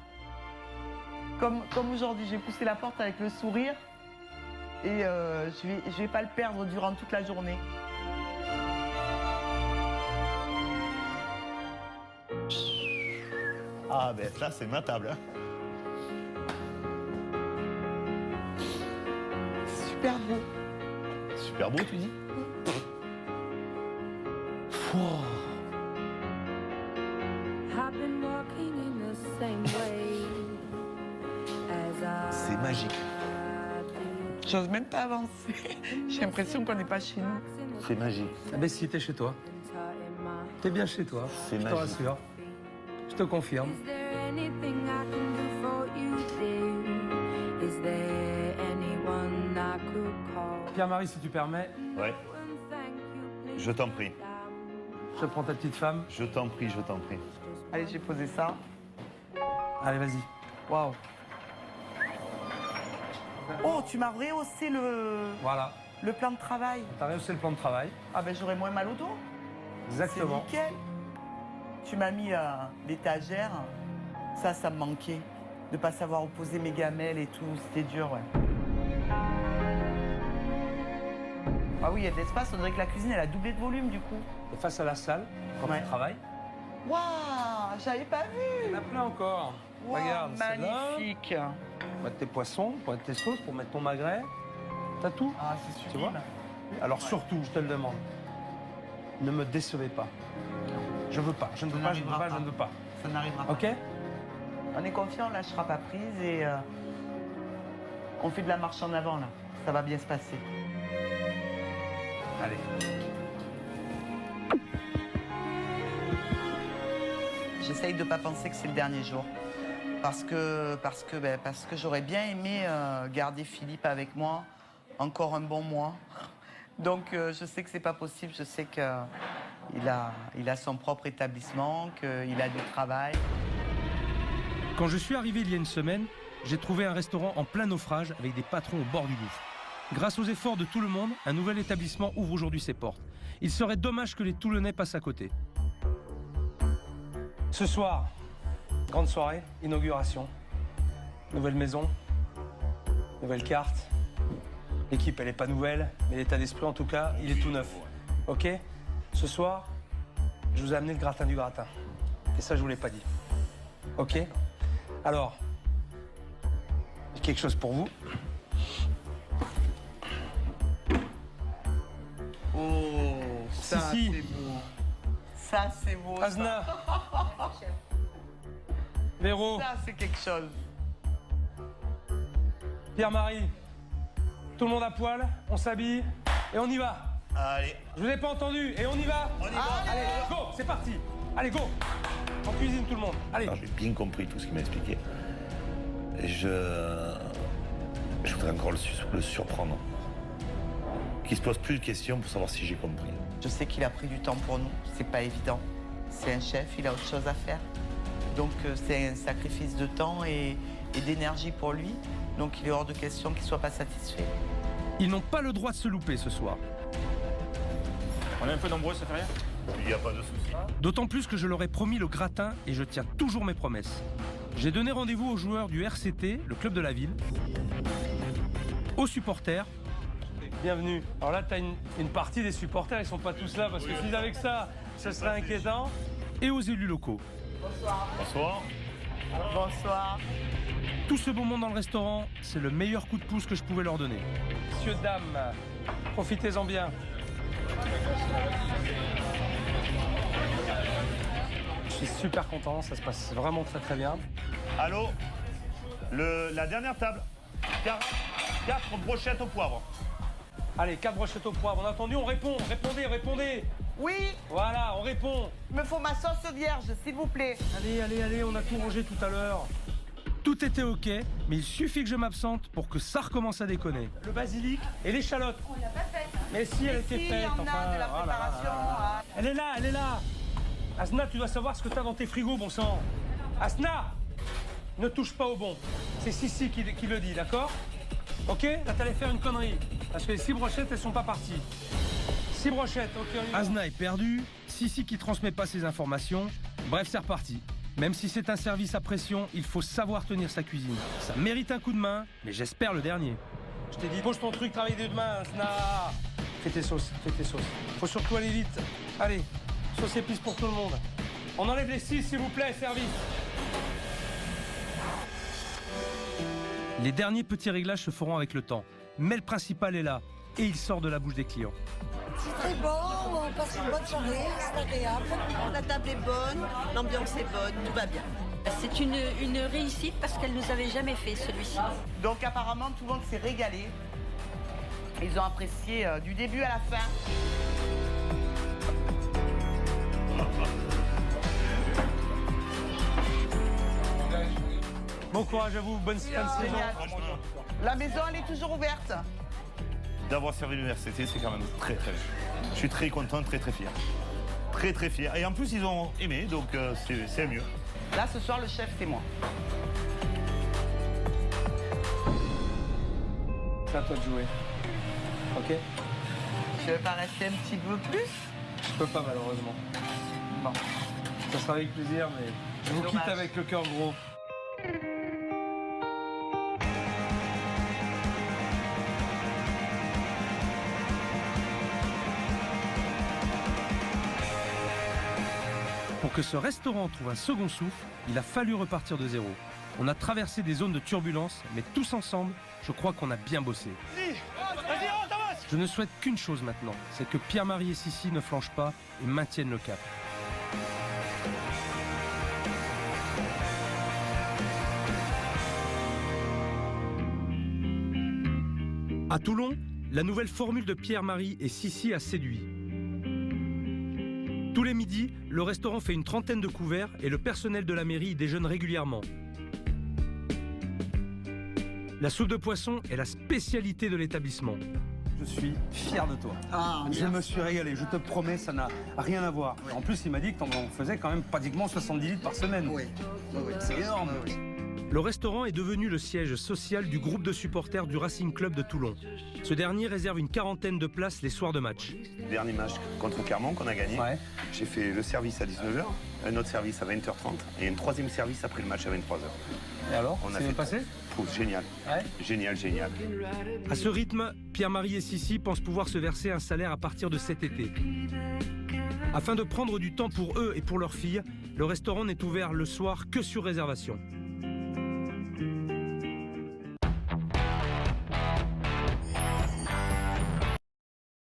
Comme aujourd'hui, j'ai poussé la porte avec le sourire et je vais pas le perdre durant toute la journée. Ah ben là, c'est ma table. Hein. Super beau. Super beau, tu dis? C'est magique. J'ose même pas avancer. J'ai l'impression qu'on n'est pas chez nous. C'est magique. Ah ben si, t'es chez toi. T'es bien chez toi, C'est je te magique. rassure. Je te confirme. Pierre-Marie, si tu permets, Ouais. Je t'en prie. je prends ta petite femme. Je t'en prie. Allez, j'ai posé ça. Allez, vas-y. Waouh. Oh, tu m'as rehaussé Voilà. le plan de travail. T'as rehaussé le plan de travail. Ah ben j'aurais moins mal au dos. Exactement. C'est nickel. Tu m'as mis l'étagère. Ça me manquait. De pas savoir où poser mes gamelles et tout. C'était dur, ouais. Ah oui, il y a de l'espace. On dirait que la cuisine, elle a doublé de volume, du coup. Et face à la salle, quand Ouais. tu travailles. Waouh, j'avais pas vu. Il y en a plein encore. Waouh, Regarde, celle-là. magnifique. Pour mettre tes poissons, pour mettre tes sauces, pour mettre ton magret. T'as tout. Ah, c'est Tu vois. sublime. Alors surtout, je te le demande, ne me décevez pas. Je veux pas, je ne veux pas, je ne veux pas, je ne veux pas. Ça n'arrivera pas. Ok? On est confiant, on lâchera pas prise et on fait de la marche en avant, là. Ça va bien se passer. Allez. J'essaye de pas penser que c'est le dernier jour. Parce que j'aurais bien aimé garder Philippe avec moi encore un bon mois. Donc je sais que c'est pas possible, je sais qu'il a son propre établissement, qu'il a du travail. Quand je suis arrivé il y a une semaine, j'ai trouvé un restaurant en plein naufrage avec des patrons au bord du gouffre. Grâce aux efforts de tout le monde, un nouvel établissement ouvre aujourd'hui ses portes. Il serait dommage que les Toulonnais passent à côté. Ce soir, grande soirée, inauguration. Nouvelle maison, nouvelle carte. L'équipe, elle n'est pas nouvelle, mais l'état d'esprit, en tout cas, il est tout neuf. Ok? Ce soir, je vous ai amené le gratin du gratin. Et ça, je vous l'ai pas dit. Ok? Alors, j'ai quelque chose pour vous. Oh, ça Si. c'est beau. Ça c'est beau. ça. Asna. Véro. Ça c'est quelque chose. Pierre-Marie. Tout le monde à poil, on s'habille et on y va. Allez. Je vous ai pas entendu et on y va. On y va. Allez, go, c'est parti. Allez, go. En cuisine tout le monde. Allez. Alors, j'ai bien compris tout ce qu'il m'a expliqué. Et je voudrais encore le surprendre. Qu'il se pose plus de questions pour savoir si j'ai compris. Je sais qu'il a pris du temps pour nous, c'est pas évident. C'est un chef, il a autre chose à faire. Donc c'est un sacrifice de temps et d'énergie pour lui. Donc il est hors de question qu'il soit pas satisfait. Ils n'ont pas le droit de se louper ce soir. On est un peu nombreux, ça fait rien? Il n'y a pas de souci. D'autant plus que je leur ai promis le gratin et je tiens toujours mes promesses. J'ai donné rendez-vous aux joueurs du RCT, le club de la ville, aux supporters. Bienvenue. Alors là, tu as une partie des supporters, ils sont pas tous là parce que s'ils avaient que ça, ce serait inquiétant. Et aux élus locaux. Bonsoir. Bonsoir. Tout ce beau monde dans le restaurant, c'est le meilleur coup de pouce que je pouvais leur donner. Messieurs, dames, profitez-en bien. Je suis super content, ça se passe vraiment très très bien. Allô, la dernière table. 4 brochettes au poivre. Allez, 4 brochettes au poivre. On a entendu, on répond. Répondez. Oui. Voilà, on répond. Il me faut ma sauce vierge, s'il vous plaît. Allez, on a tout rangé tout à l'heure. Tout était ok, mais il suffit que je m'absente pour que ça recommence à déconner. Le basilic et l'échalote. On l'a pas faite. Mais si, elle était faite. on a de la préparation. Elle est là. Asna, tu dois savoir ce que t'as dans tes frigos, bon sang. Asna, ne touche pas au bon. C'est Sissi qui le dit, d'accord? Ok? Là, t'allais faire une connerie. Parce que les 6 brochettes, elles sont pas parties. 6 brochettes, ok, on y va. Asna est perdu, Sissi qui transmet pas ses informations. Bref, c'est reparti. Même si c'est un service à pression, il faut savoir tenir sa cuisine. Ça mérite un coup de main, mais j'espère le dernier. Je t'ai dit, pose ton truc, travaille des mains, Asna. Fais tes sauces. Faut surtout aller vite. Allez, sauce épice pour tout le monde. On enlève les 6, s'il vous plaît, service. Les derniers petits réglages se feront avec le temps. Mais le principal est là, et il sort de la bouche des clients. C'est très bon, on passe une bonne soirée, c'est agréable. La table est bonne, l'ambiance est bonne, tout va bien. C'est une réussite parce qu'elle nous avait jamais fait celui-ci. Donc apparemment, tout le monde s'est régalé. Ils ont apprécié du début à la fin. Bon courage à vous, bonne fin de saison. La maison, elle est toujours ouverte. D'avoir servi l'université, c'est quand même très bien. Je suis très content, très fier. Très fier. Et en plus, ils ont aimé, donc c'est mieux. Là, ce soir, le chef, c'est moi. C'est à toi de jouer. Ok? Je vais pas rester un petit peu plus. Je peux pas, malheureusement. Bon. Ça sera avec plaisir, mais je vous quitte avec le cœur gros. Pour que ce restaurant trouve un second souffle, il a fallu repartir de zéro. On a traversé des zones de turbulence, mais tous ensemble, je crois qu'on a bien bossé. Je ne souhaite qu'une chose maintenant, c'est que Pierre-Marie et Sissi ne flanchent pas et maintiennent le cap. À Toulon, la nouvelle formule de Pierre-Marie et Sissi a séduit. Tous les midis, le restaurant fait une trentaine de couverts et le personnel de la mairie y déjeune régulièrement. La soupe de poisson est la spécialité de l'établissement. je suis fier de toi. Ah, je merci. me suis régalé, je te promets, ça n'a rien à voir. En plus, il m'a dit que t'en faisais quand même pratiquement 70 litres par semaine. Oui, c'est énorme. Le restaurant est devenu le siège social du groupe de supporters du Racing Club de Toulon. Ce dernier réserve une quarantaine de places les soirs de match. Dernier match contre Clermont qu'on a gagné. J'ai fait le service à 19h, un autre service à 20h30 et un troisième service après le match à 23h. Et alors, on a c'est bien fait passé? Génial. Génial, génial. À ce rythme, Pierre-Marie et Sissi pensent pouvoir se verser un salaire à partir de cet été. Afin de prendre du temps pour eux et pour leurs filles, le restaurant n'est ouvert le soir que sur réservation.